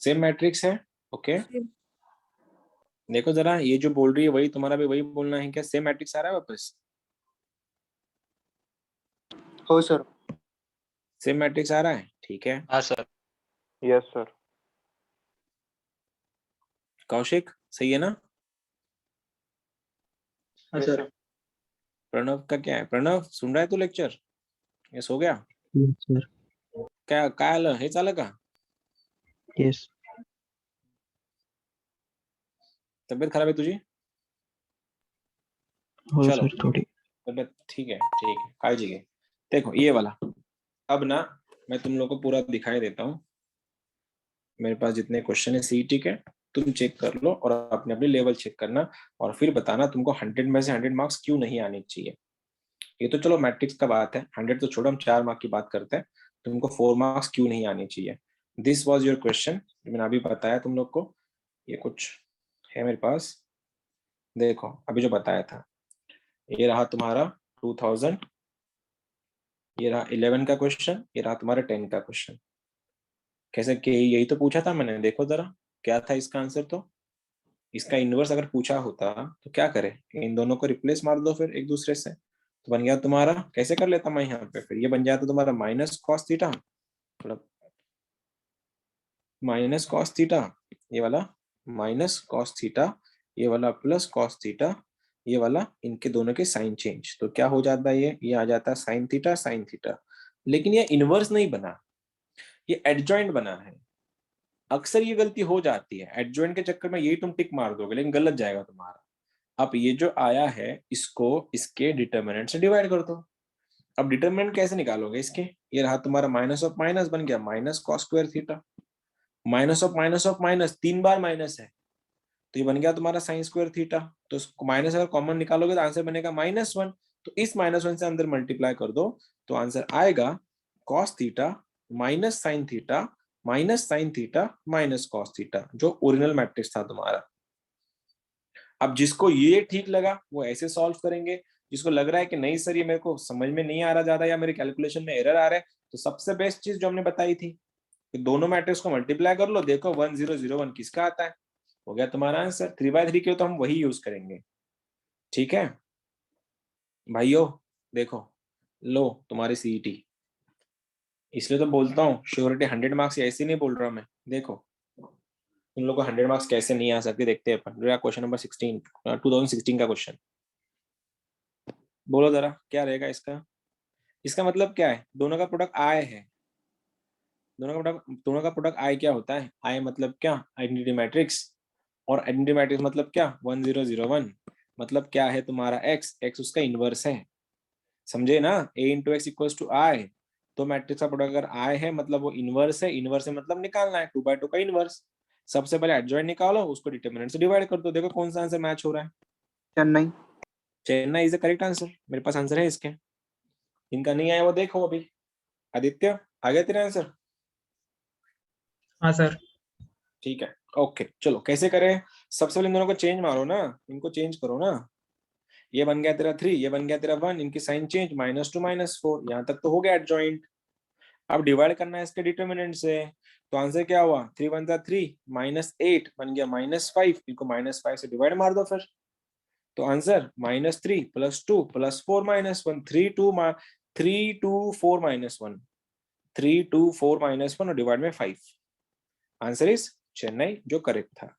सेम मैट्रिक्स है, ओके। देखो जरा, ये जो बोल रही है वही तुम्हारा भी वही बोलना है क्या? सेम मैट्रिक्स आ रहा है वापस? हो सर। सेम मैट्रिक्स आ रहा है, ठीक है। हाँ सर। Yes sir. कौशिक सही है ना? हाँ सर। प्रणव का क्या है? प्रणव सुन रहा है तू लेक्चर? यस हो गया? सर काय आलं? हेच आलं का? येस तब्येत खराब है तुझी? हो चलो सर थोड़ी। तब्येत ठीक है, ठीक है, काळजी घे। देखो ये वाला, अब ना मैं तुम लोग को पूरा दिखाई देता हूँ। मेरे पास जितने क्वेश्चन है CET के, तुम चेक कर लो और अपने अपने लेवल चेक करना, और फिर बताना तुमको 100 में से 100 मार्क्स क्यों नहीं आने चाहिए। ये तो चलो मैट्रिक्स का बात है, 100 तो छोड़ो, हम 4 मार्क की बात करते हैं। तुमको 4 मार्क्स क्यों नहीं आने चाहिए? दिस वॉज योर क्वेश्चन, मैंने अभी बताया तुम लोग को। ये कुछ है मेरे पास, देखो अभी जो बताया था, ये रहा तुम्हारा 2000, ये रहा 11 का क्वेश्चन, ये रहा तुम्हारा 10 का क्वेश्चन। कैसे कि यही तो पूछा था मैंने, देखो जरा क्या था इसका आंसर। तो इसका इनवर्स अगर पूछा होता तो क्या करे, इन दोनों को रिप्लेस मार दो फिर एक दूसरे से, तो बन गया तुम्हारा, कैसे कर लेता मैं यहाँ पे, फिर ये बन जाता तुम्हारा माइनस कॉस थीटा, मतलब माइनस कॉस थीटा, ये वाला माइनस कॉस थीटा, ये वाला प्लस कॉस थीटा, ये वाला इनके दोनों के साइन चेंज, तो क्या हो जाता है, ये आ जाता है साइन थीटा साइन थीटा। लेकिन ये इनवर्स नहीं बना, ये एडजॉइंट बना है। अक्सर ये गलती हो जाती है, एडजॉइंट के चक्कर में यही तुम टिक मार दोगे लेकिन गलत जाएगा तुम्हारा। अब ये जो आया है इसको इसके डिटर्मिनेंट से डिवाइड कर दो। अब डिटर्मिनेंट कैसे निकालोगे इसके, ये रहा तुम्हारा माइनस ऑफ माइनस बन गया minus cos square theta, minus of minus 3 bar minus है तो ये बन गया तुम्हारा साइन स्क्वायर थीटा। तो माइनस अगर कॉमन निकालोगे तो आंसर बनेगा -1, तो इस -1 से अंदर मल्टीप्लाई कर दो तो आंसर आएगा cos theta minus sine theta minus sine theta minus cos theta, जो ओरिजिनल मैट्रिक्स था तुम्हारा। अब जिसको ये ठीक लगा वो ऐसे सॉल्व करेंगे, जिसको लग रहा है कि नहीं सर ये मेरे को समझ में नहीं आ रहा ज्यादा या मेरे कैलकुलेशन में एरर आ रहा है, तो सबसे बेस्ट चीज जो हमने बताई थी कि दोनों मैट्रिक्स को मल्टीप्लाई कर लो, देखो 1001 किसका आता है, हो गया तुम्हारा आंसर। 3/3 के तो हम वही यूज करेंगे, ठीक है भाइयों। देखो लो तुम्हारी सीईटी, इसलिए तो बोलता हूँ श्योरिटी 100 मार्क्स, ऐसे नहीं बोल रहा मैं। देखो तुम लोग को 100 मार्क्स कैसे नहीं आ सकते, देखते हैं अपन। क्वेश्चन नंबर 16 2016 का क्वेश्चन, बोलो जरा क्या रहेगा इसका। इसका मतलब क्या है, दोनों का प्रोडक्ट आय है, दोनों का प्रोडक्ट आय क्या होता है, आय मतलब क्या, आइडेंटिटी मैट्रिक्स, और आइडेंटिटी मैट्रिक्स मतलब क्या 1001, मतलब क्या है तुम्हारा एक्स, एक्स उसका इनवर्स है, समझे ना, a into x equal to I. तो मैट्रिक्स का प्रोडक्ट अगर आई है मतलब वो इनवर्स है, इनवर्स है मतलब निकालना है 2/2 का इनवर्स। सबसे पहले एडजॉइंट निकालो, उसको डिटरमिनेंट से डिवाइड कर दो, देखो कौन सा आंसर मैच हो रहा है। Chennai. Chennai is the correct answer, मेरे पास आंसर है इसके। इनका नहीं आया वो देखो अभी। आदित्य आ गया तेरा आंसर? हाँ सर। ठीक है ओके, चलो कैसे करें। सबसे पहले इन दोनों को चेंज मारो ना, इनको चेंज करो ना। ये बन गया तेरा 3, ये बन गया तेरा 1, इनकी साइन चेंज -2 -4, यहाँ तक तो हो गया एडजॉइंट। अब डिवाइड करना है इसके डिटर्मिनेंट से, तो आंसर क्या हुआ 3 1 3 -8 बन गया -5, इनको -5 से डिवाइड मार दो फिर, तो आंसर -3 +2 +4 -1 3 2 4 -1 3 2 4 -1 और डिवाइड में 5, आंसर इज चेन्नई, जो करेक्ट था।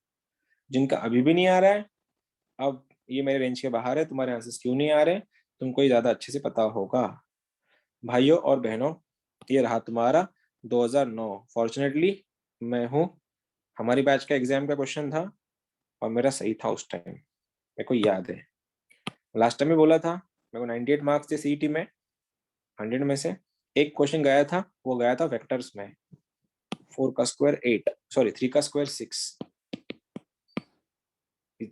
जिनका अभी भी नहीं आ रहा है, अब ये मेरे रेंज के बाहर है, तुम्हारे आंसर्स क्यों नहीं आ रहे तुमको ये ज्यादा अच्छे से पता होगा। भाइयों और बहनों ये रहा तुम्हारा 2009, फॉर्चुनेटली मैं हूँ, हमारी बैच का एग्जाम का क्वेश्चन था और मेरा सही था उस टाइम, मेरे को याद है। लास्ट टाइम भी बोला था मेरे को 98 मार्क्स थे सीईटी में, 100 में से एक क्वेश्चन गया था, वो गया था वेक्टर्स में, 4 का स्क्वायर 8, सॉरी 3 का स्क्वायर 6,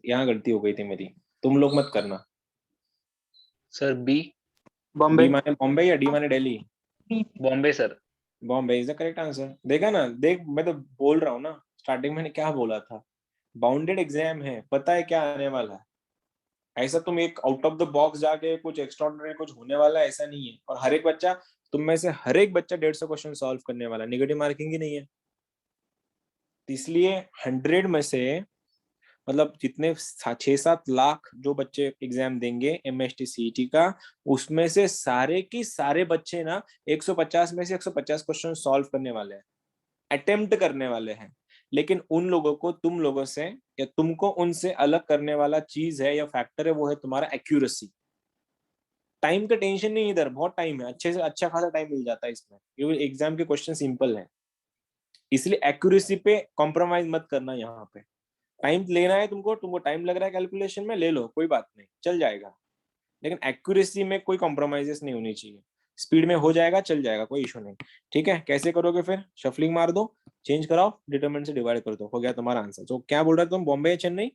यहाँ गलती हो गई थी मेरी, तुम लोग मत करना। Sir B. बॉम्बे। बी माने बॉम्बे या डी माने Delhi? Bombay sir. Bombay is the correct answer. देखा ना, देख मैं तो बोल रहा हूँ ना, स्टार्टिंग में मैंने क्या बोला था, बाउंडेड एग्जाम है, पता है क्या आने वाला है। ऐसा तुम एक आउट ऑफ द बॉक्स जाके कुछ एक्स्ट्राऑर्डिनरी कुछ होने वाला है ऐसा नहीं है। और हर एक बच्चा, तुम में से हर एक बच्चा 150 क्वेश्चन सॉल्व करने वाला, नेगेटिव मार्किंग ही नहीं है। तो इसलिए 100 में से मतलब जितने 6-7 लाख जो बच्चे एग्जाम देंगे एमएसटी सीईटी का, उसमें से सारे की सारे बच्चे ना 150 में से 150 क्वेश्चन सॉल्व करने वाले हैं, अटेम्प्ट करने वाले हैं। लेकिन उन लोगों को तुम लोगों से या तुमको उनसे अलग करने वाला चीज है या फैक्टर है, वो है तुम्हारा एक्यूरेसी। टाइम का टेंशन नहीं, इधर बहुत टाइम है, अच्छे से अच्छा खासा टाइम मिल जाता है इसमें, क्योंकि एग्जाम के क्वेश्चन सिंपल है। इसलिए एक्यूरेसी पे कॉम्प्रोमाइज मत करना। यहाँ पे टाइम लेना है तुमको टाइम लग रहा है कैलकुलेशन में, ले लो कोई बात नहीं, चल जाएगा। लेकिन एक्यूरेसी में कोई कॉम्प्रोमाइजेस नहीं होनी चाहिए। स्पीड में हो जाएगा, चल जाएगा, कोई इशू नहीं। ठीक है, कैसे करोगे फिर, शफलिंग मार दो, चेंज कराओ, डिटरमिनेंट से डिवाइड कर दो, हो गया तुम्हारा आंसर। तो क्या बोल रहे थे तुम, बॉम्बे या चेन्नई,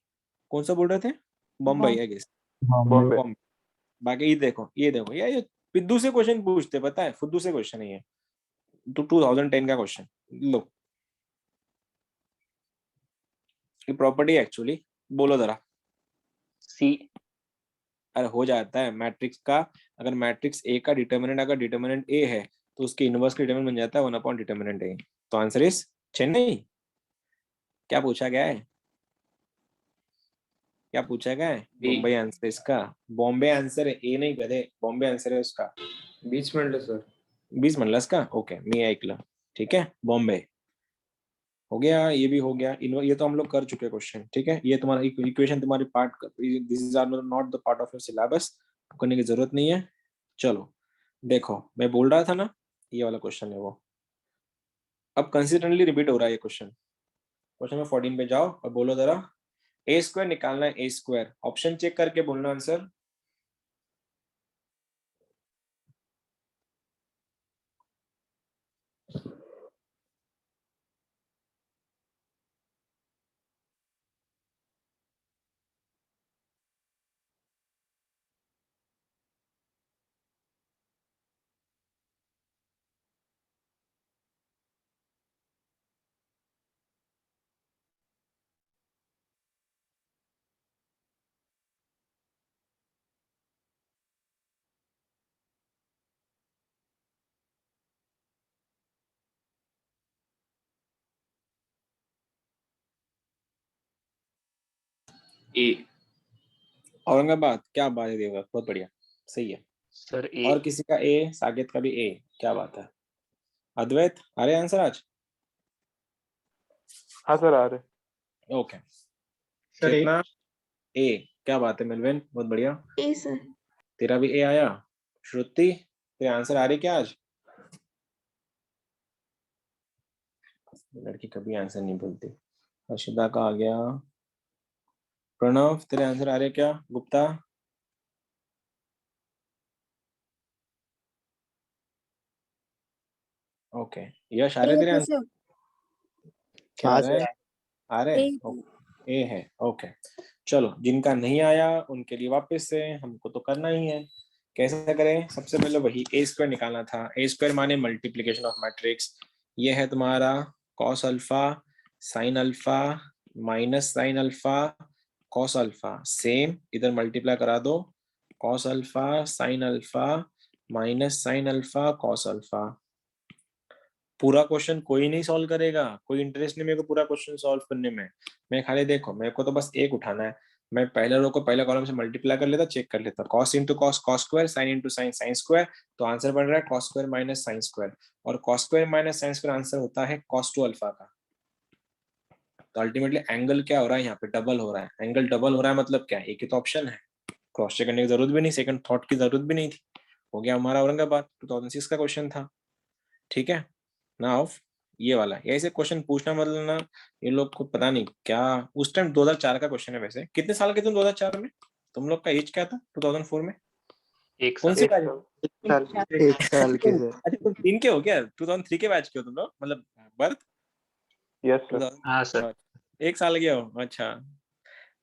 कौन सा बोल रहे थे? Bombay I guess, Bombay. बॉम्बे। बाकी ये देखो यार, ये पिद्दू से क्वेश्चन पूछते, पता है, फुद्दू से क्वेश्चन है ये, तो 2010 का क्वेश्चन लो, ये प्रॉपर्टी एक्चुअली, बोलो जरा। सी। अरे हो जाता है मैट्रिक्स का, अगर मैट्रिक्स ए का डिटर्मिनेंट अगर डिटर्मिनेंट ए है तो उसके इनवर्स का डिटर्मिनेंट बन जाता है 1 अपॉन डिटर्मिनेंट ए। तो आंसर इज चेन्नई। क्या पूछा गया है? क्या पूछा गया है? बॉम्बे आंसर इसका, बॉम्बे आंसर है, ए नहीं गधे, बॉम्बे आंसर है उसका. 20 म्हणलं सर. 20 म्हणलास का? ओके, मी ऐकलं. ठीक है, बॉम्बे हो गया, ये भी हो गया. ये तो हम लोग कर चुके क्वेश्चन. ठीक है, ये तुम्हारा इक्वेशन तुम्हारी part, this is are not the part of your syllabus, करने की जरूरत नहीं है. चलो देखो, मैं बोल रहा था ना, ये वाला क्वेश्चन है वो. अब कंसिस्टेंटली रिपीट हो रहा है ये क्वेश्चन. क्वेश्चन नंबर 14 पे जाओ और बोलो जरा, ए स्क्वायर निकालना है, ए स्क्वायर. ऑप्शन चेक करके बोलना आंसर. ए, औरंगाबाद, क्या बात है देवराज, बहुत बढ़िया, सही है. सर ए. और किसी का ए, साकेत का भी ए, क्या बात है. अद्वैत आ रहे आंसर आज? हाँ सर आ रहे. ओके, सर ए. चेतना ए, क्या बात है. मिलविन बहुत बढ़िया, ए सर. तेरा भी ए आया. श्रुति, तेरे आंसर आ रहे क्या आज? लड़की कभी आंसर नहीं बोलती. हर्षिता का आ गया. प्रणव, तेरे आंसर आ रहे क्या? गुप्ता, ओके. यश आ रहे तेरे आंसर? क्या आ हाँ रहे सर. हैं? आ रहे हैं? ए है, ओके. चलो, जिनका नहीं आया उनके लिए वापस से हमको तो करना ही है. कैसे करें? सबसे पहले वही ए स्क्वायर निकालना था. ए स्क्वायर माने मल्टीप्लीकेशन ऑफ मैट्रिक्स. ये है तुम्हारा cos alpha sine alpha minus sign alpha cos alpha. Same इधर मल्टीप्लाई करा दो, cos alpha sine alpha minus sign alpha cos alpha. पूरा क्वेश्चन कोई नहीं सॉल्व करेगा, कोई इंटरेस्ट नहीं मेरे को पूरा क्वेश्चन सॉल्व करने में. मैं खाली देखो, मेरे को तो बस एक उठाना है. मैं पहले रो को पहले कॉलम से मल्टीप्लाई कर लेता, चेक कर लेता. Cos into cos cos square, sine into sine sine square. तो आंसर बन रहा है cos square minus sine square. और cos square minus sine square answer होता है कॉस टू अल्फा का. तो अल्टीमेटली एंगल क्या हो रहा है यहाँ पे? डबल हो रहा है. एंगल डबल हो रहा है मतलब क्या? एक ही तो ऑप्शन है, क्रॉस चेक करने की जरूरत भी नहीं, सेकंड थॉट की जरूरत भी नहीं थी. हो गया हमारा औरंगाबाद. 2006 का क्वेश्चन था. ठीक है ना. ऑफ ये वाला ऐसे क्वेश्चन पूछना मतलब ना, ये लोग को पता नहीं क्या. उस टाइम 2004 का क्वेश्चन है. वैसे कितने साल के तुम 2004 में? तुम लोग का एज क्या था 2004 में? एक कौन साल. सी बैच? एक साल के सर. अच्छा, तुम 3 के हो क्या? 2003 के बैच के हो तुम लोग, मतलब बर्थ यस सर. 2000? हाँ सर. एक साल के हो, अच्छा.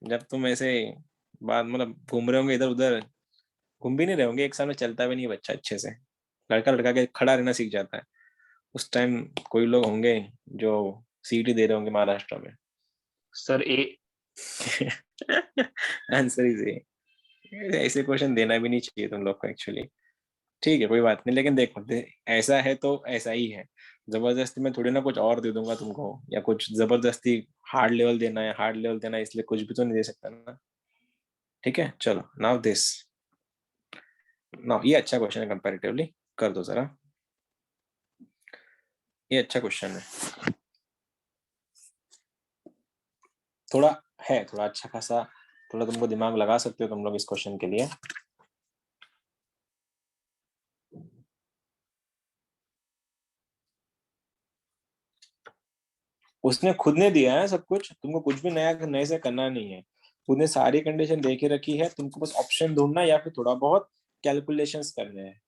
जब तुम ऐसे बाद मतलब घूम रहे होंगे इधर उधर, घूम भी नहीं रहे होंगे, एक साल में चलता भी नहीं है बच्चा अच्छे से. लड़का लड़का के खड़ा रहना सीख जाता है. उस टाइम कोई लोग होंगे जो सीटी दे रहे होंगे महाराष्ट्र में. Sir A. Answer is a. ऐसे क्वेश्चन देना भी नहीं चाहिए तुम लोग को एक्चुअली. ठीक है, कोई बात नहीं, लेकिन देखो ऐसा है तो ऐसा ही है. जबरदस्ती में थोड़ी ना कुछ और दे दूंगा तुमको, या कुछ जबरदस्ती हार्ड लेवल देना है, हार्ड लेवल देना है, इसलिए कुछ भी तो नहीं दे सकता ना. ठीक है, चलो नाउ दिस. नाउ ये अच्छा क्वेश्चन है कंपैरेटिवली, कर दो जरा. ये अच्छा क्वेश्चन है, थोड़ा है, थोड़ा अच्छा खासा, थोड़ा तुमको दिमाग लगा सकते हो तुम लोग इस क्वेश्चन के लिए. उसने खुद ने दिया है सब कुछ, तुमको कुछ भी नया नए से करना नहीं है. खुद ने सारी कंडीशन दे के रखी है, तुमको बस ऑप्शन ढूंढना या फिर थोड़ा बहुत कैलकुलेशंस करने हैं.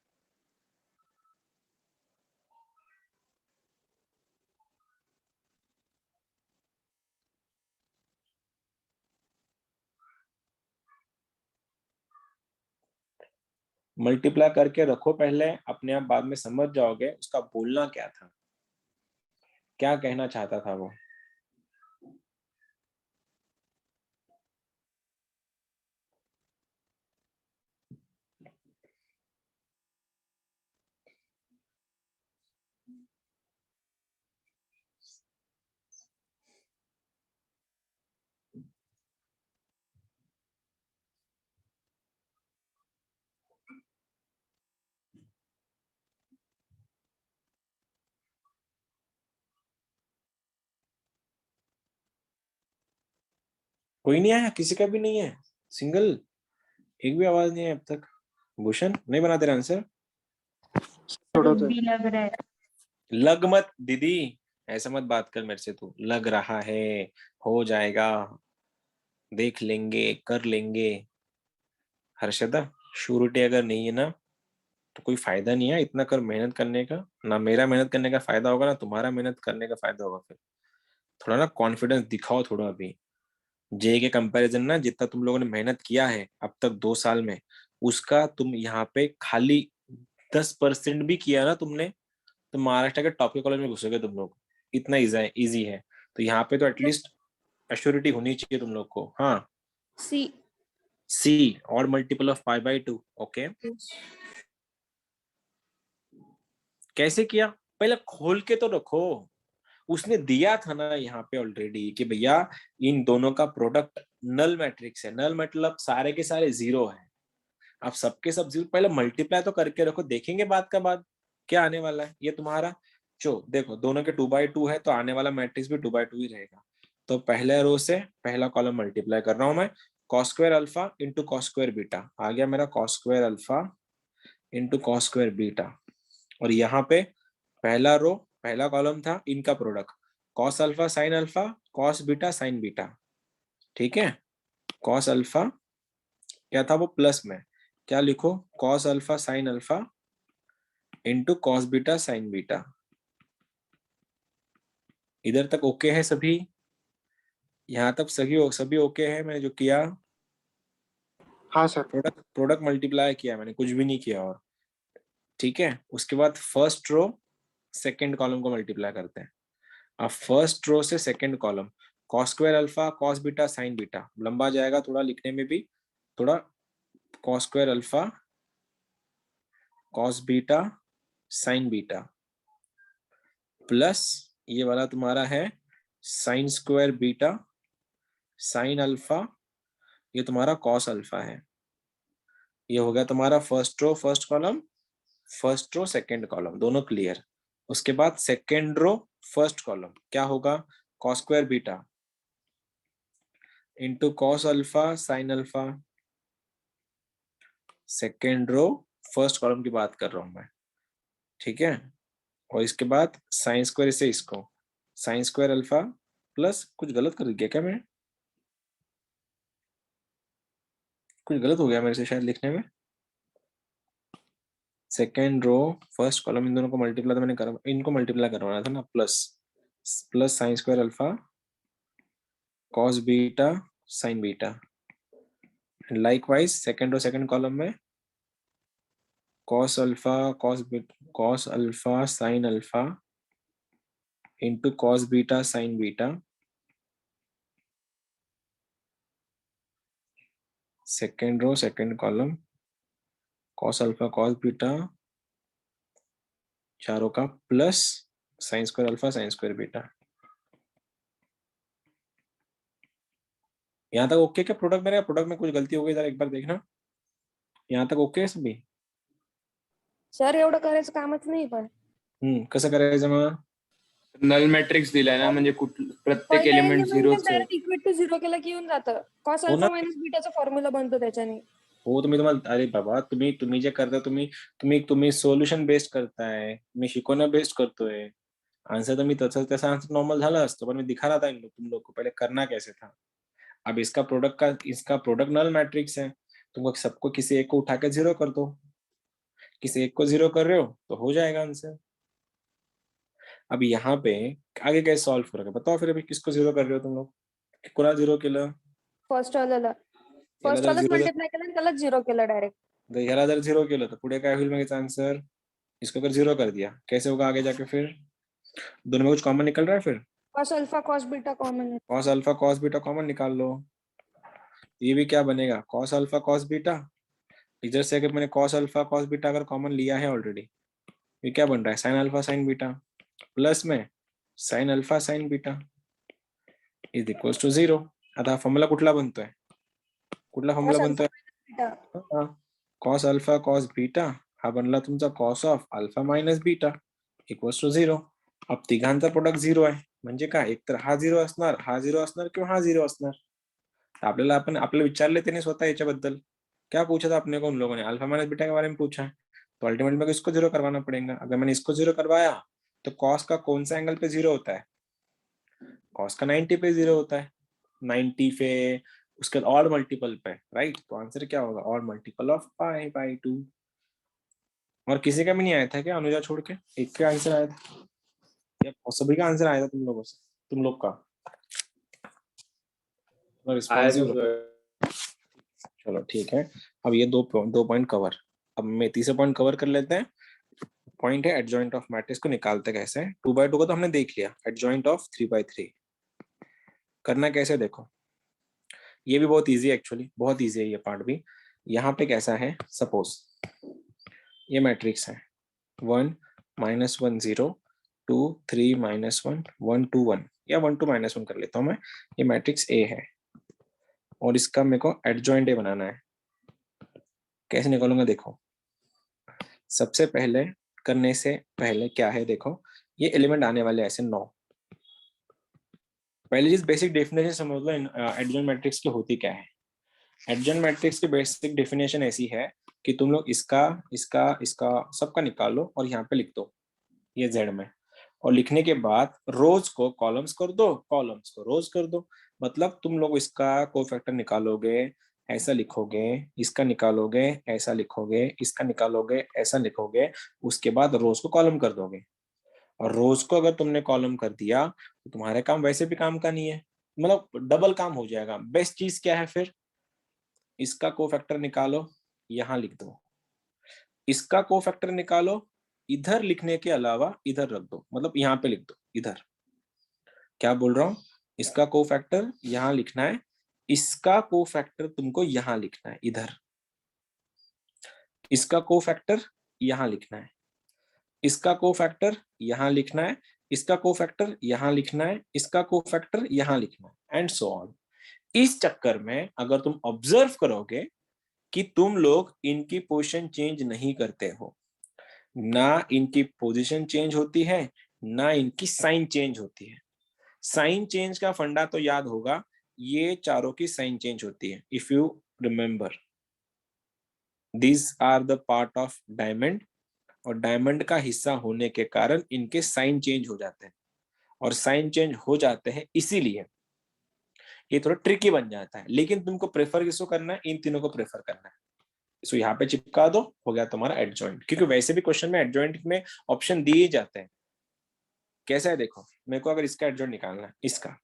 मल्टीप्लाई करके रखो पहले, अपने आप बाद में समझ जाओगे उसका बोलना क्या था, क्या कहना चाहता था वो. कोई नहीं आया, किसी का भी नहीं है, सिंगल, एक भी आवाज नहीं है अब तक। भूषण नहीं बना तेरा आंसर? थोड़ा तो भी लग रहा है। लग मत दीदी, ऐसा मत बात कर मेरे से, तू लग रहा है, हो जाएगा, देख लेंगे, कर लेंगे। हर्षदा, श्योरिटी अगर नहीं है ना तो कोई फायदा नहीं है इतना कर मेहनत करने का, ना मेरा मेहनत करने का फायदा होगा ना तुम्हारा मेहनत करने का फायदा होगा। फिर थोड़ा ना कॉन्फिडेंस दिखाओ थोड़ा। अभी जे के कंपैरिजन ना, जितना तुम लोगों ने मेहनत किया है अब तक 2 साल में, उसका तुम यहाँ पे खाली 10% भी किया ना तुमने, तो महाराष्ट्र के टॉप के कॉलेज में घुसोगे तुम लोग। इतना इजी है। तो यहाँ पे तो एटलीस्ट एश्योरिटी होनी चाहिए तुम लोग को। हाँ, सी। सी और मल्टीपल ऑफ π/2। ओके, कैसे किया? पहले खोल के तो रखो। उसने दिया था ना यहाँ पे ऑलरेडी कि भैया इन दोनों का प्रोडक्ट नल मैट्रिक्स है। नल मतलब सारे के सारे जीरो है। आप सबके सब जीरो, पहले मल्टीप्लाई तो करके रखो, देखेंगे बाद का बाद क्या आने वाला है। ये तुम्हारा जो देखो दोनों के 2/2 है, तो आने वाला मैट्रिक्स भी 2/2 ही रहेगा। तो पहले रो से पहला कॉलम मल्टीप्लाई कर रहा हूं मैं, cos square alpha into cos square beta. आ गया मेरा cos square alpha into cos square beta. और यहाँ पे पहला रो पहला कॉलम था इनका product, cos alpha sine alpha cos beta sine beta. ठीक है, कॉस अल्फा क्या था वो प्लस में, क्या लिखो, cos alpha sine alpha into cos beta sine beta. इधर तक ओके है सभी? यहाँ तक सभी ओके है? मैंने जो किया हाँ सर। प्रोडक्ट मल्टीप्लाई किया मैंने, कुछ भी नहीं किया। और ठीक है, उसके बाद फर्स्ट रो सेकेंड कॉलम को मल्टीप्लाई करते हैं। अब फर्स्ट रो से second column, cos square alpha cos beta sine beta, लंबा जाएगा थोड़ा लिखने में भी, थोड़ा cos square alpha cos beta sine beta, plus ये वाला तुम्हारा है sine square beta sine alpha, ये तुम्हारा कॉस अल्फा है। ये हो गया तुम्हारा first row first column, first row second column दोनों क्लियर। उसके बाद सेकेंड रो फर्स्ट कॉलम क्या होगा, cos square beta into cos alpha sine alpha. Second row first column की बात कर रहा हूं मैं, ठीक है। और इसके बाद साइन स्क्वायर से इसको साइन स्क्वायर अल्फा प्लस, कुछ गलत कर दिया क्या मैं? कुछ गलत हो गया मेरे से शायद लिखने में। सेकेंड रो फर्स्ट कॉलम, इन दोनों को मल्टीप्लाई तो मैंने कर, इनको मल्टीप्लाई करवाना था ना, plus plus sine square alpha cos beta sine beta. Likewise second row second column में cos alpha cos alpha sine alpha into cos beta sine beta. Second row second column cos alpha cos beta चारों का plus sine square alpha sine square beta. यहाँ तक ओके क्या? प्रोडक्ट मेरा प्रोडक्ट में कुछ गलती हो गई जरा एक बार देखना। यहाँ तक ओके है सभी? सर एवढं करायचं कामच नाही पण कसं करायचं मग? नल मॅट्रिक्स दिलाय ना, म्हणजे प्रत्येक एलिमेंट झिरोच आहे. डायरेक्ट इक्वेट टू झिरो केला की येऊन जातं. कॉस हो ना. अल्फा मायनस बीटाचा फॉर्म्युला बनतो त्याच्याने. हो, तुम्ही तुम्हाला, अरे बाबा तुम्ही जे करता तुम्ही सोल्युशन बेस्ड करताय, मी शिकवण्या बेस्ड करतोय। आंसर तो मी तसा आंसर नॉर्मल झाला असतो, पर मैं दिखा रहा था तुम लोग को पहले करना कैसे था। अब इसका प्रोडक्ट नल मैट्रिक्स है, तुमको सबको किसी एक को उठा के जीरो कर दो, किसी एक को जीरो कर रहे हो तो हो जाएगा आंसर। अब यहाँ पे आगे कैसे सॉल्व करोगे बताओ फिर? अभी किसको जीरो कर रहे हो तुम लोग? कोणा जीरो केलं? फर्स्ट वाल्याला जर zero मल्टिप्लाय केलं आणि त्याला झिरो केलं डायरेक्ट. ह्याला जर जीरो केलं तर पुढे काय होईल मग याचा आंसर? इसको अगर जीरो कर दिया कैसे होगा आगे जाके? फिर दोनों में कुछ कॉमन निकल रहा है, फिर cos alpha cos beta common है. Cos alpha cos beta common निकाल लो। ये भी क्या बनेगा, कॉस अल्फा कॉस बीटा। इधर से अगर मैंने कॉस अल्फा कॉस बीटा अगर कॉमन लिया है ऑलरेडी, ये क्या बन रहा है, sine alpha sine beta plus में sine alpha sine beta is equal to 0। आता फॉर्म्युला कुठला बनतोय? कुठला फॉर्म्युला बनतोय? Beta. Cos alpha cos beta हा बनला तुमचा cos of alpha minus beta equals to 0। अब तिघांचा प्रोडक्ट 0 आहे म्हणजे काय, एक तर हा 0 असणार, हा 0 असणार किंवा हा 0 असणार। आपल्याला आपल्याला विचारले त्यांनी स्वतः याच्याबद्दल क्या पूछा था अपने को उन लोगों ने, अल्फा माइनस बीटा के बारे में पूछा है, तो अल्टीमेटली मेरे को इसको जीरो करवाना पड़ेगा। अगर मैंने इसको जीरो करवाया तो कॉस का कौन सा एंगल पे जीरो होता है, कॉस का 90 पे जीरो होता है, 90 पे उसके ऑड मल्टीपल पे, राइट। तो आंसर क्या होगा, odd multiple of pi by 2। और किसी का भी नहीं आया था क्या अनुजा छोड़ के, एक का आंसर आया था या सभी का आंसर आया था तुम लोगों से, तुम लोग का रिस्पॉन्सिव। चलो ठीक है, अब ये दो पॉइंट कवर। अब मैं तीसरा पॉइंट कवर कर लेते हैं। पॉइंट है एडजॉइंट ऑफ मैट्रिक्स को निकालते कैसे। 2/2 को तो हमने देख लिया, एडजॉइंट ऑफ 3/3 करना कैसे देखो, ये भी बहुत इजी है, एक्चुअली बहुत इजी है ये पार्ट भी। यहाँ पे कैसा है, सपोज ये मैट्रिक्स है 1 -1 0 2 3 -1 1 2 1 या 1 2 -1 कर लेता हूँ मैं। ये मैट्रिक्स ए है और इसका मेरे को एडजॉइंट ए बनाना है। कैसे निकालूंगा देखो, सबसे पहले करने से पहले क्या है देखो, ये एलिमेंट आने वाले ऐसे 9। पहले चीज बेसिक डेफिनेशन समझ लो एडजॉइंट मैट्रिक्स की होती क्या है। एडजॉइंट मैट्रिक्स की बेसिक डेफिनेशन ऐसी है कि तुम लोग इसका इसका इसका सबका निकालो और यहाँ पे लिख दो ये जेड में, और लिखने के बाद रोज को कॉलम्स कर दो, कॉलम्स को रोज कर दो। मतलब तुम लोग इसका कोफैक्टर निकालोगे ऐसा लिखोगे, इसका निकालोगे ऐसा लिखोगे, इसका निकालोगे ऐसा लिखोगे, उसके बाद रोज को कॉलम कर दोगे। और रोज को अगर तुमने कॉलम कर दिया तो तुम्हारे काम वैसे भी काम का नहीं है, मतलब डबल काम हो जाएगा। बेस्ट चीज क्या है फिर, इसका कोफैक्टर निकालो यहाँ लिख दो, इसका कोफैक्टर निकालो इधर लिखने के अलावा इधर रख दो, मतलब यहाँ पे लिख दो इधर। क्या बोल रहा हूँ, इसका कोफैक्टर यहाँ लिखना है, इसका कोफैक्टर तुमको यहाँ लिखना है इधर, इसका कोफैक्टर यहाँ लिखना है, इसका कोफैक्टर यहाँ लिखना है, इसका कोफैक्टर यहाँ लिखना है, इसका कोफैक्टर यहाँ लिखना है, एंड सो ऑन। इस चक्कर में अगर तुम ऑब्जर्व करोगे कि तुम लोग इनकी पोजीशन चेंज नहीं करते हो, ना इनकी पोजीशन चेंज होती है ना इनकी साइन चेंज होती है। साइन चेंज का फंडा तो याद होगा, ये चारों की साइन चेंज होती है। If you remember this are the part of diamond, और डायमंड का हिस्सा होने के कारण इनके साइन चेंज हो जाते हैं, और साइन चेंज हो जाते हैं इसीलिए ये थोड़ा ट्रिकी बन जाता है। लेकिन तुमको प्रेफर किसको करना है, इन तीनों को प्रेफर करना है। सो यहाँ पे चिपका दो, हो गया तुम्हारा एडजॉइंट। क्योंकि वैसे भी क्वेश्चन में एडजॉइंट में ऑप्शन दिए जाते हैं। कैसा है देखो, मेरे को अगर इसका एडजॉइंट निकालना है इसका,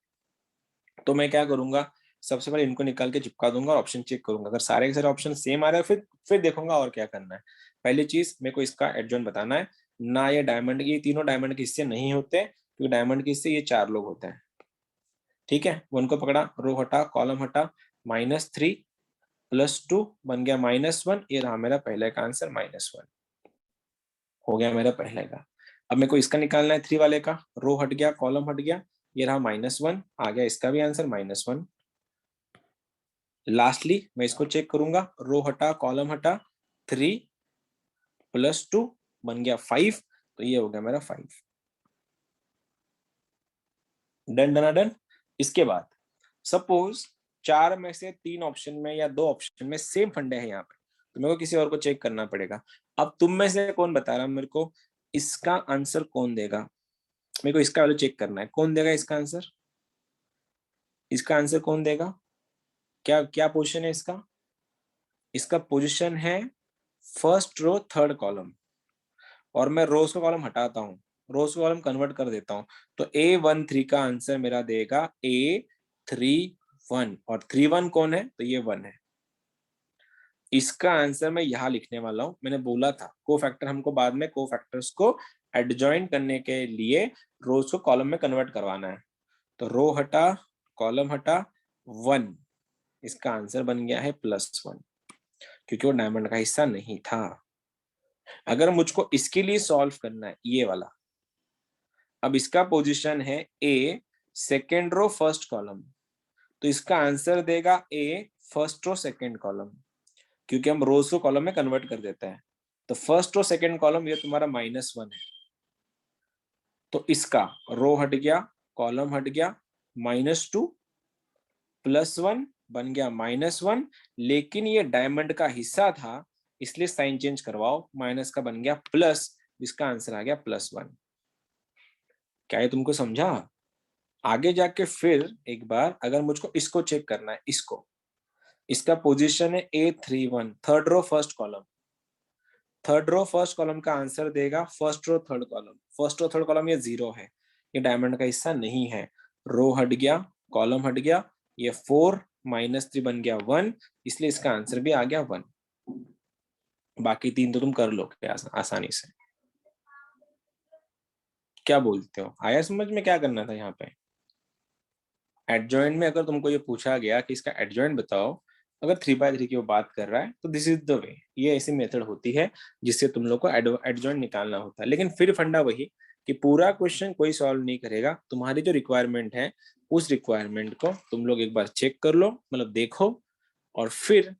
तो मैं क्या करूंगा, सबसे पहले इनको निकाल के चिपका दूंगा और ऑप्शन चेक करूंगा। अगर सारे के सारे ऑप्शन सेम आ रहे हैं फिर देखूंगा और क्या करना है। पहली चीज मेरे को इसका एडजॉइंट बताना है ना, ये डायमंड, ये तीनों डायमंड के हिस्से नहीं होते, क्योंकि डायमंड के हिस्से ये 4 लोग होते हैं। ठीक है, वन को पकड़ा, रो हटा, कॉलम हटा, -3 +2 बन गया -1। ये रहा मेरा पहले का आंसर -1 हो गया मेरा पहले का। अब मेरे को इसका निकालना है 3 वाले का, रो हट गया, कॉलम हट गया, ये रहा -1 आ गया, इसका भी आंसर -1। लास्टली मैं इसको चेक करूंगा, रो हटा, कॉलम हटा, 3 +2 बन गया 5, तो ये हो गया मेरा 5। Done done done. इसके बाद सपोज 4 में से 3 ऑप्शन में या 2 ऑप्शन में सेम फंडे हैं यहाँ पे, तो मेरे को किसी और को चेक करना पड़ेगा। अब तुम में से कौन बता रहा मेरे को इसका आंसर कौन देगा, मेरे को इसका वैल्यू चेक करना है, कौन देगा इसका आंसर, इसका आंसर कौन देगा, क्या क्या पोजीशन है इसका, इसका पोजीशन है फर्स्ट रो 3rd कॉलम, और मैं रोज को कॉलम हटाता हूँ, रोज को कॉलम कन्वर्ट कर देता हूँ, तो A13 का आंसर मेरा देगा A31, और 31 कौन है, तो ये 1 है। इसका आंसर मैं यहाँ लिखने वाला हूँ। मैंने बोला था कोफैक्टर हमको बाद में कोफैक्टर्स को एडजॉइंट करने के लिए रोज को कॉलम में कन्वर्ट करवाना है। तो रो हटा, कॉलम हटा, 1, इसका आंसर बन गया है +1, क्योंकि वो डायमंड का हिस्सा नहीं था। अगर मुझको इसके लिए सॉल्व करना है ये वाला, अब इसका पोजीशन है A 2nd row 1st column, तो इसका आंसर देगा A 1st row 2nd column, क्योंकि हम रोज को कॉलम में कन्वर्ट कर देते हैं। तो 1st रो 2nd कॉलम ये तुम्हारा -1 है, तो इसका रो हट गया, कॉलम हट गया, -2 +1 बन गया -1, लेकिन ये डायमंड का हिस्सा था इसलिए साइन चेंज करवाओ, माइनस का बन गया प्लस, इसका आंसर आ गया +1। क्या ये तुमको समझा? आगे जाके फिर एक बार अगर मुझको इसको चेक करना है, इसका पोजीशन है A31, third row first column. Third row first column का आंसर देगा first row third column. First row third column ये 0 है, ये डायमंड का हिस्सा नहीं है। रो हट गया, कॉलम हट गया, ये 4 -3 बन गया 1, इसलिए इसका आंसर भी आ गया 1। बाकी 3 तो तुम कर लोगे आसानी से। क्या बोलते हो, आया समझ में क्या करना था यहाँ पे? एडजॉइंट में अगर तुमको ये पूछा गया कि इसका एडजॉइंट बताओ, अगर 3x3 की वो बात कर रहा है तो दिस इज द वे, ये ऐसी मेथड होती है जिससे तुम लोग को एडजॉइंट निकालना होता है। लेकिन फिर फंडा वही कि पूरा क्वेश्चन कोई सॉल्व नहीं करेगा, तुम्हारी जो रिक्वायरमेंट है उस रिक्वायरमेंट को तुम लोग एक बार चेक कर लो, मतलब देखो, और फिर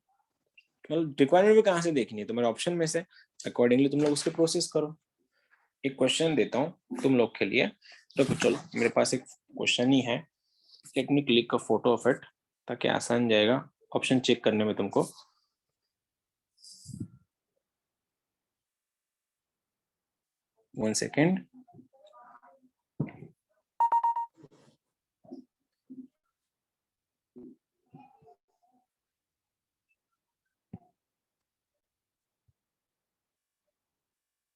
मतलब रिक्वायरमेंट भी कहाँ से देखनी है तुम्हारे ऑप्शन में से, अकॉर्डिंगली तुम लोग उसके प्रोसेस करो। एक क्वेश्चन देता हूँ तुम लोग के लिए, तो चलो मेरे पास एक क्वेश्चन ही है, let me click a photo of it ताकि आसान जाएगा ऑप्शन चेक करने में तुमको। One second.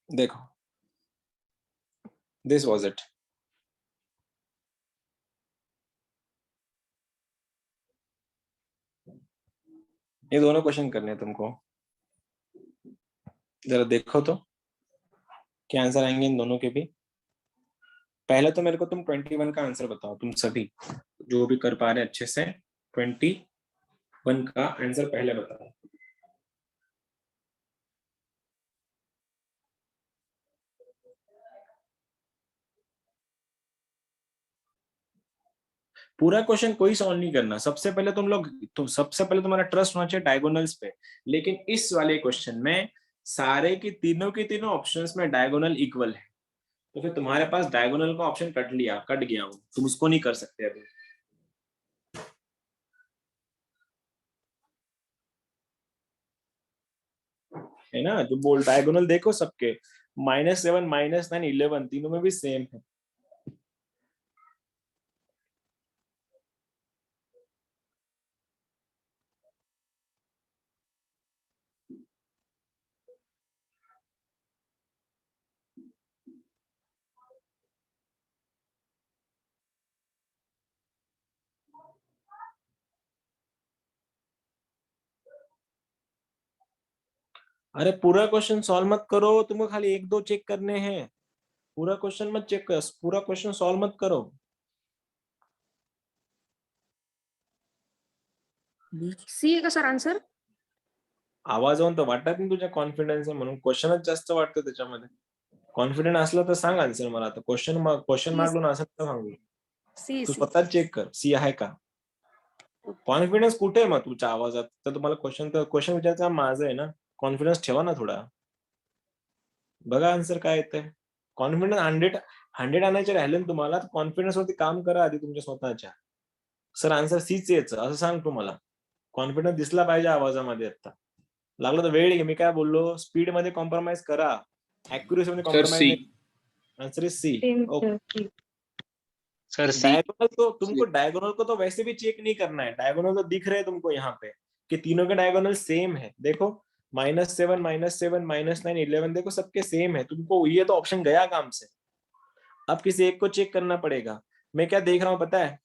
देखो, दिस वाज इट। ये दोनों क्वेश्चन करने हैं तुमको, जरा देखो तो क्या आंसर आएंगे इन दोनों के भी। पहले तो मेरे को तुम 21 का आंसर बताओ, तुम सभी जो भी कर पा रहे अच्छे से, 21 का आंसर पहले बताओ। पूरा क्वेश्चन कोई सॉल्व नहीं करना, सबसे पहले सबसे पहले तुम्हारा ट्रस्ट होना चाहिए डायगोनल्स पे। लेकिन इस वाले क्वेश्चन में सारे की तीनों ऑप्शंस में डायगोनल इक्वल है, तो फिर तुम्हारे पास डायगोनल का ऑप्शन कट गया वो, तुम उसको नहीं कर सकते अभी। है ना, जो बोल डायगोनल देखो सबके -7, -9, 11 तीनों में भी सेम है। अरे पूरा क्वेश्चन सॉल्व मत करो, तुमको खाली 1-2 चेक करने हैं, पूरा क्वेश्चन मत चेक कर, पूरा क्वेश्चन सॉल्व मत करो। सी आहे का सर आन्सर? आवाजावरून तर वाटत नाही तुझ्या कॉन्फिडन्स आहे म्हणून, क्वेश्चनच जास्त वाटतं त्याच्यामध्ये। कॉन्फिडंट असलं तर सांग आन्सर मला, आता क्वेश्चन मार्क असं तर सांगू, सी तू सी स्वतः चेक कर सी आहे का। कॉन्फिडन्स कुठे आहे मग तुझ्या आवाजात? तर तुम्हाला क्वेश्चन विचारायचा माझं आहे ना, कॉन्फिडन्स ठेवा ना थोडा, बघा आन्सर काय येतंय। कॉन्फिडन्स 100 आणायचे राहिले ना तुम्हाला, कॉन्फिडन्स वरती काम करा आधी तुमच्या स्वतःच्या। सर आन्सर सीच यायचं असं सांग तुम्हाला, कॉन्फिडन्स दिसला पाहिजे आवाजामध्ये। आता लागलं तर वेळ घे, मी काय बोललो, स्पीड मध्ये कॉम्प्रोमाइज करा, ऍक्युरेसी मध्ये सर कॉम्प्रोमाइज सी। नाही। Answer is C. Okay, sir C. Diagonal तो तुमको डायगोनल को तो वैसे भी चेक नहीं करना है, डायगोनल तो दिख रहे हैं तुमको यहाँ पे कि तीनों के डायगोनल सेम है। देखो -7, -7, -9, 11 देखो सबके सेम है, तुमको ये तो ऑप्शन गया काम से। अब किसी एक को चेक करना पड़ेगा। मैं क्या देख रहा हूँ पता है,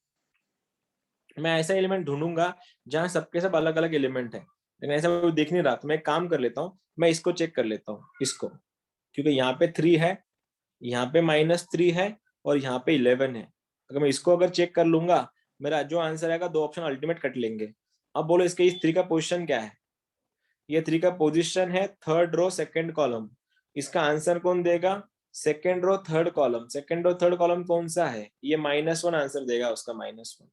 मैं ऐसा एलिमेंट ढूंढूंगा जहां सबके सब अलग अलग एलिमेंट है, लेकिन ऐसा मैं देख नहीं रहा, तो मैं एक काम कर लेता हूँ, मैं इसको चेक कर लेता हूँ, इसको, क्योंकि यहाँ पे 3 है, यहाँ पे -3 है, और यहाँ पे 11 है। अगर मैं इसको चेक कर लूंगा, मेरा जो आंसर आएगा 2 ऑप्शन अल्टीमेट कट लेंगे। अब बोलो इसके इस 3 का पोजीशन क्या है? ये 3 का पोजीशन है थर्ड रो सेकंड कॉलम। इसका आंसर कौन देगा? Second row third column. Second row third column कौन सा है? ये -1 आंसर देगा उसका, -1।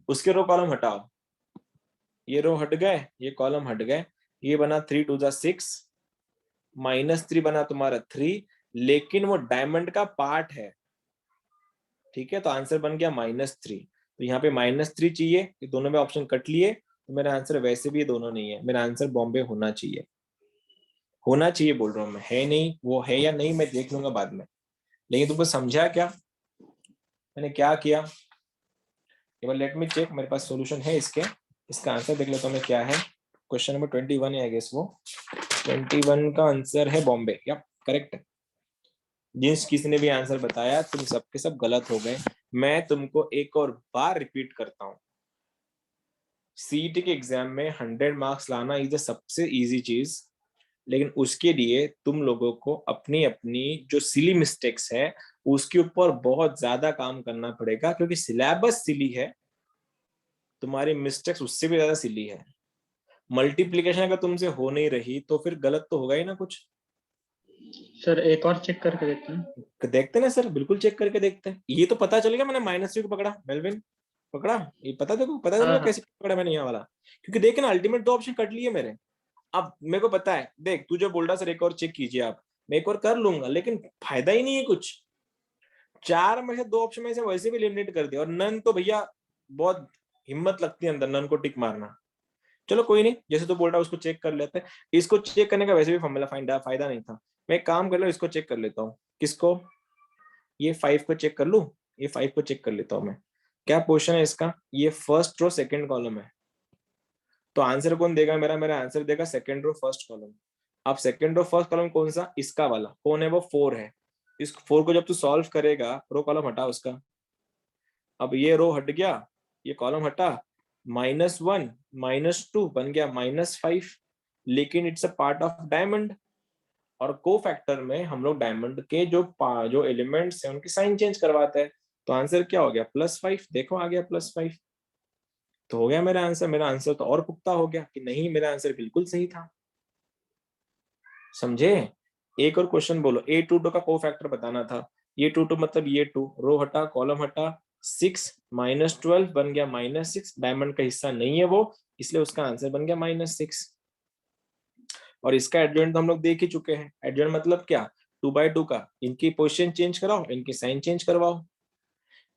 उसके रो कॉलम हटाओ, ये रो हट गए, ये कॉलम हट गए, ये बना 3 2 6, -3 बना तुम्हारा 3, लेकिन वो डायमंड का पार्ट है, ठीक है, तो आंसर बन गया -3। तो यहाँ पे -3 चाहिए, ये दोनों में ऑप्शन कट लिए, तो मेरा आंसर वैसे भी ये दोनों नहीं है, मेरा आंसर बॉम्बे होना चाहिए। होना चाहिए बोल रहा हूँ मैं, है नहीं, वो है या नहीं मैं देख लूंगा बाद में। लेकिन तुमको समझा क्या मैंने क्या किया? लेट मी चेक, मेरे पास सॉल्यूशन है इसके, इसका आंसर देख लेता हूँ मैं क्या है। क्वेश्चन नंबर 21 है आई गेस, वो 21 का आंसर है बॉम्बे। या करेक्ट है। जिस किसी ने भी आंसर बताया तुम सबके सब गलत हो गए। मैं तुमको एक और बार रिपीट करता हूँ, सीईटी के एग्जाम में 100 मार्क्स लाना इज द सबसे इजी चीज, लेकिन उसके लिए तुम लोगों को अपनी अपनी जो सिली मिस्टेक्स है उसके ऊपर बहुत ज्यादा काम करना पड़ेगा, क्योंकि सिलेबस सिली है, तुम्हारी मिस्टेक्स उससे भी ज्यादा सिली है। मल्टीप्लिकेशन अगर तुमसे हो नहीं रही तो फिर गलत तो होगा ही ना कुछ। सर एक और चेक करके देखते हैं। देखते ना सर, बिल्कुल चेक करके देखते हैं। ये तो पता चल गया मैंने -3 को पकड़ा, मेलविन पकड़ा, ये पता देखो, पता चल गया हाँ। कैसे पकड़ा मैंने यहाँ वाला, क्योंकि देखे ना अल्टीमेट 2 ऑप्शन कट लिए मेरे। अब मेरे को पता है, देख तू जो बोल रहा सर एक और चेक कीजिए आप, मैं एक और कर लूंगा, लेकिन फायदा ही नहीं है कुछ। 4 में से 2 ऑप्शन में से वैसे भी एलिमिनेट कर दिया, और नन तो भैया बहुत हिम्मत लगती है अंदर नन को टिक मारना। चलो कोई नहीं, जैसे तो बोल रहा है उसको चेक कर लेते हैं। इसको चेक करने का वैसे भी फॉर्मूला फायदा नहीं था। मैं एक काम कर लो, इसको चेक कर लेता हूँ। किसको? ये 5 को चेक कर लूं, ये 5 को चेक कर लेता हूँ मैं। क्या पोजीशन है इसका? ये फर्स्ट रो सेकंड कॉलम है, तो आंसर कौन देगा मेरा? मेरा आंसर देगा सेकंड रो फर्स्ट कॉलम। अब सेकंड रो फर्स्ट कॉलम कौन सा? इसका वाला कौन है? वो 4 है। इस 4 को जब तू सॉल्व करेगा, रो कॉलम हटा उसका, अब ये रो हट गया, ये कॉलम हटा, -1 -2 बन गया -5, लेकिन it's a part of diamond, और को फैक्टर में हम लोग डायमंड के जो एलिमेंट्स हैं उनकी साइन चेंज करवाते हैं। तो आंसर क्या हो गया? +5। देखो आ गया +5, तो हो गया मेरा आंसर। मेरा आंसर तो और पुख्ता हो गया कि नहीं, मेरा आंसर बिल्कुल सही था। समझे? एक और क्वेश्चन बोलो, A22 का को फैक्टर बताना था। ये 2 मतलब ये 2, रो हटा कॉलम हटा, 6 -12 बन गया -6, डायमंड का हिस्सा नहीं है वो, इसलिए उसका आंसर बन गया -6। और इसका एडजॉइंट तो हम लोग देख ही चुके हैं। एडजॉइंट मतलब क्या? 2/2 का, इनकी पोजीशन चेंज कराओ, इनकी साइन चेंज करवाओ,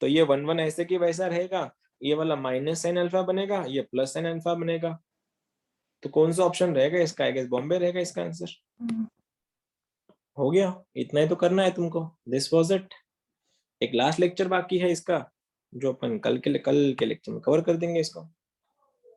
तो ये 1 1 ऐसे की वैसा रहेगा, ये वाला माइनस साइन अल्फा बनेगा, ये प्लस साइन अल्फा बनेगा। तो कौन सा ऑप्शन रहेगा इसका? आई गेस बॉम्बे रहेगा इसका आंसर। हो गया, इतना ही तो करना है तुमको। This was it. एक लास्ट लेक्चर बाकी है इसका, जो अपन कल के लेक्चर में कवर कर देंगे इसको।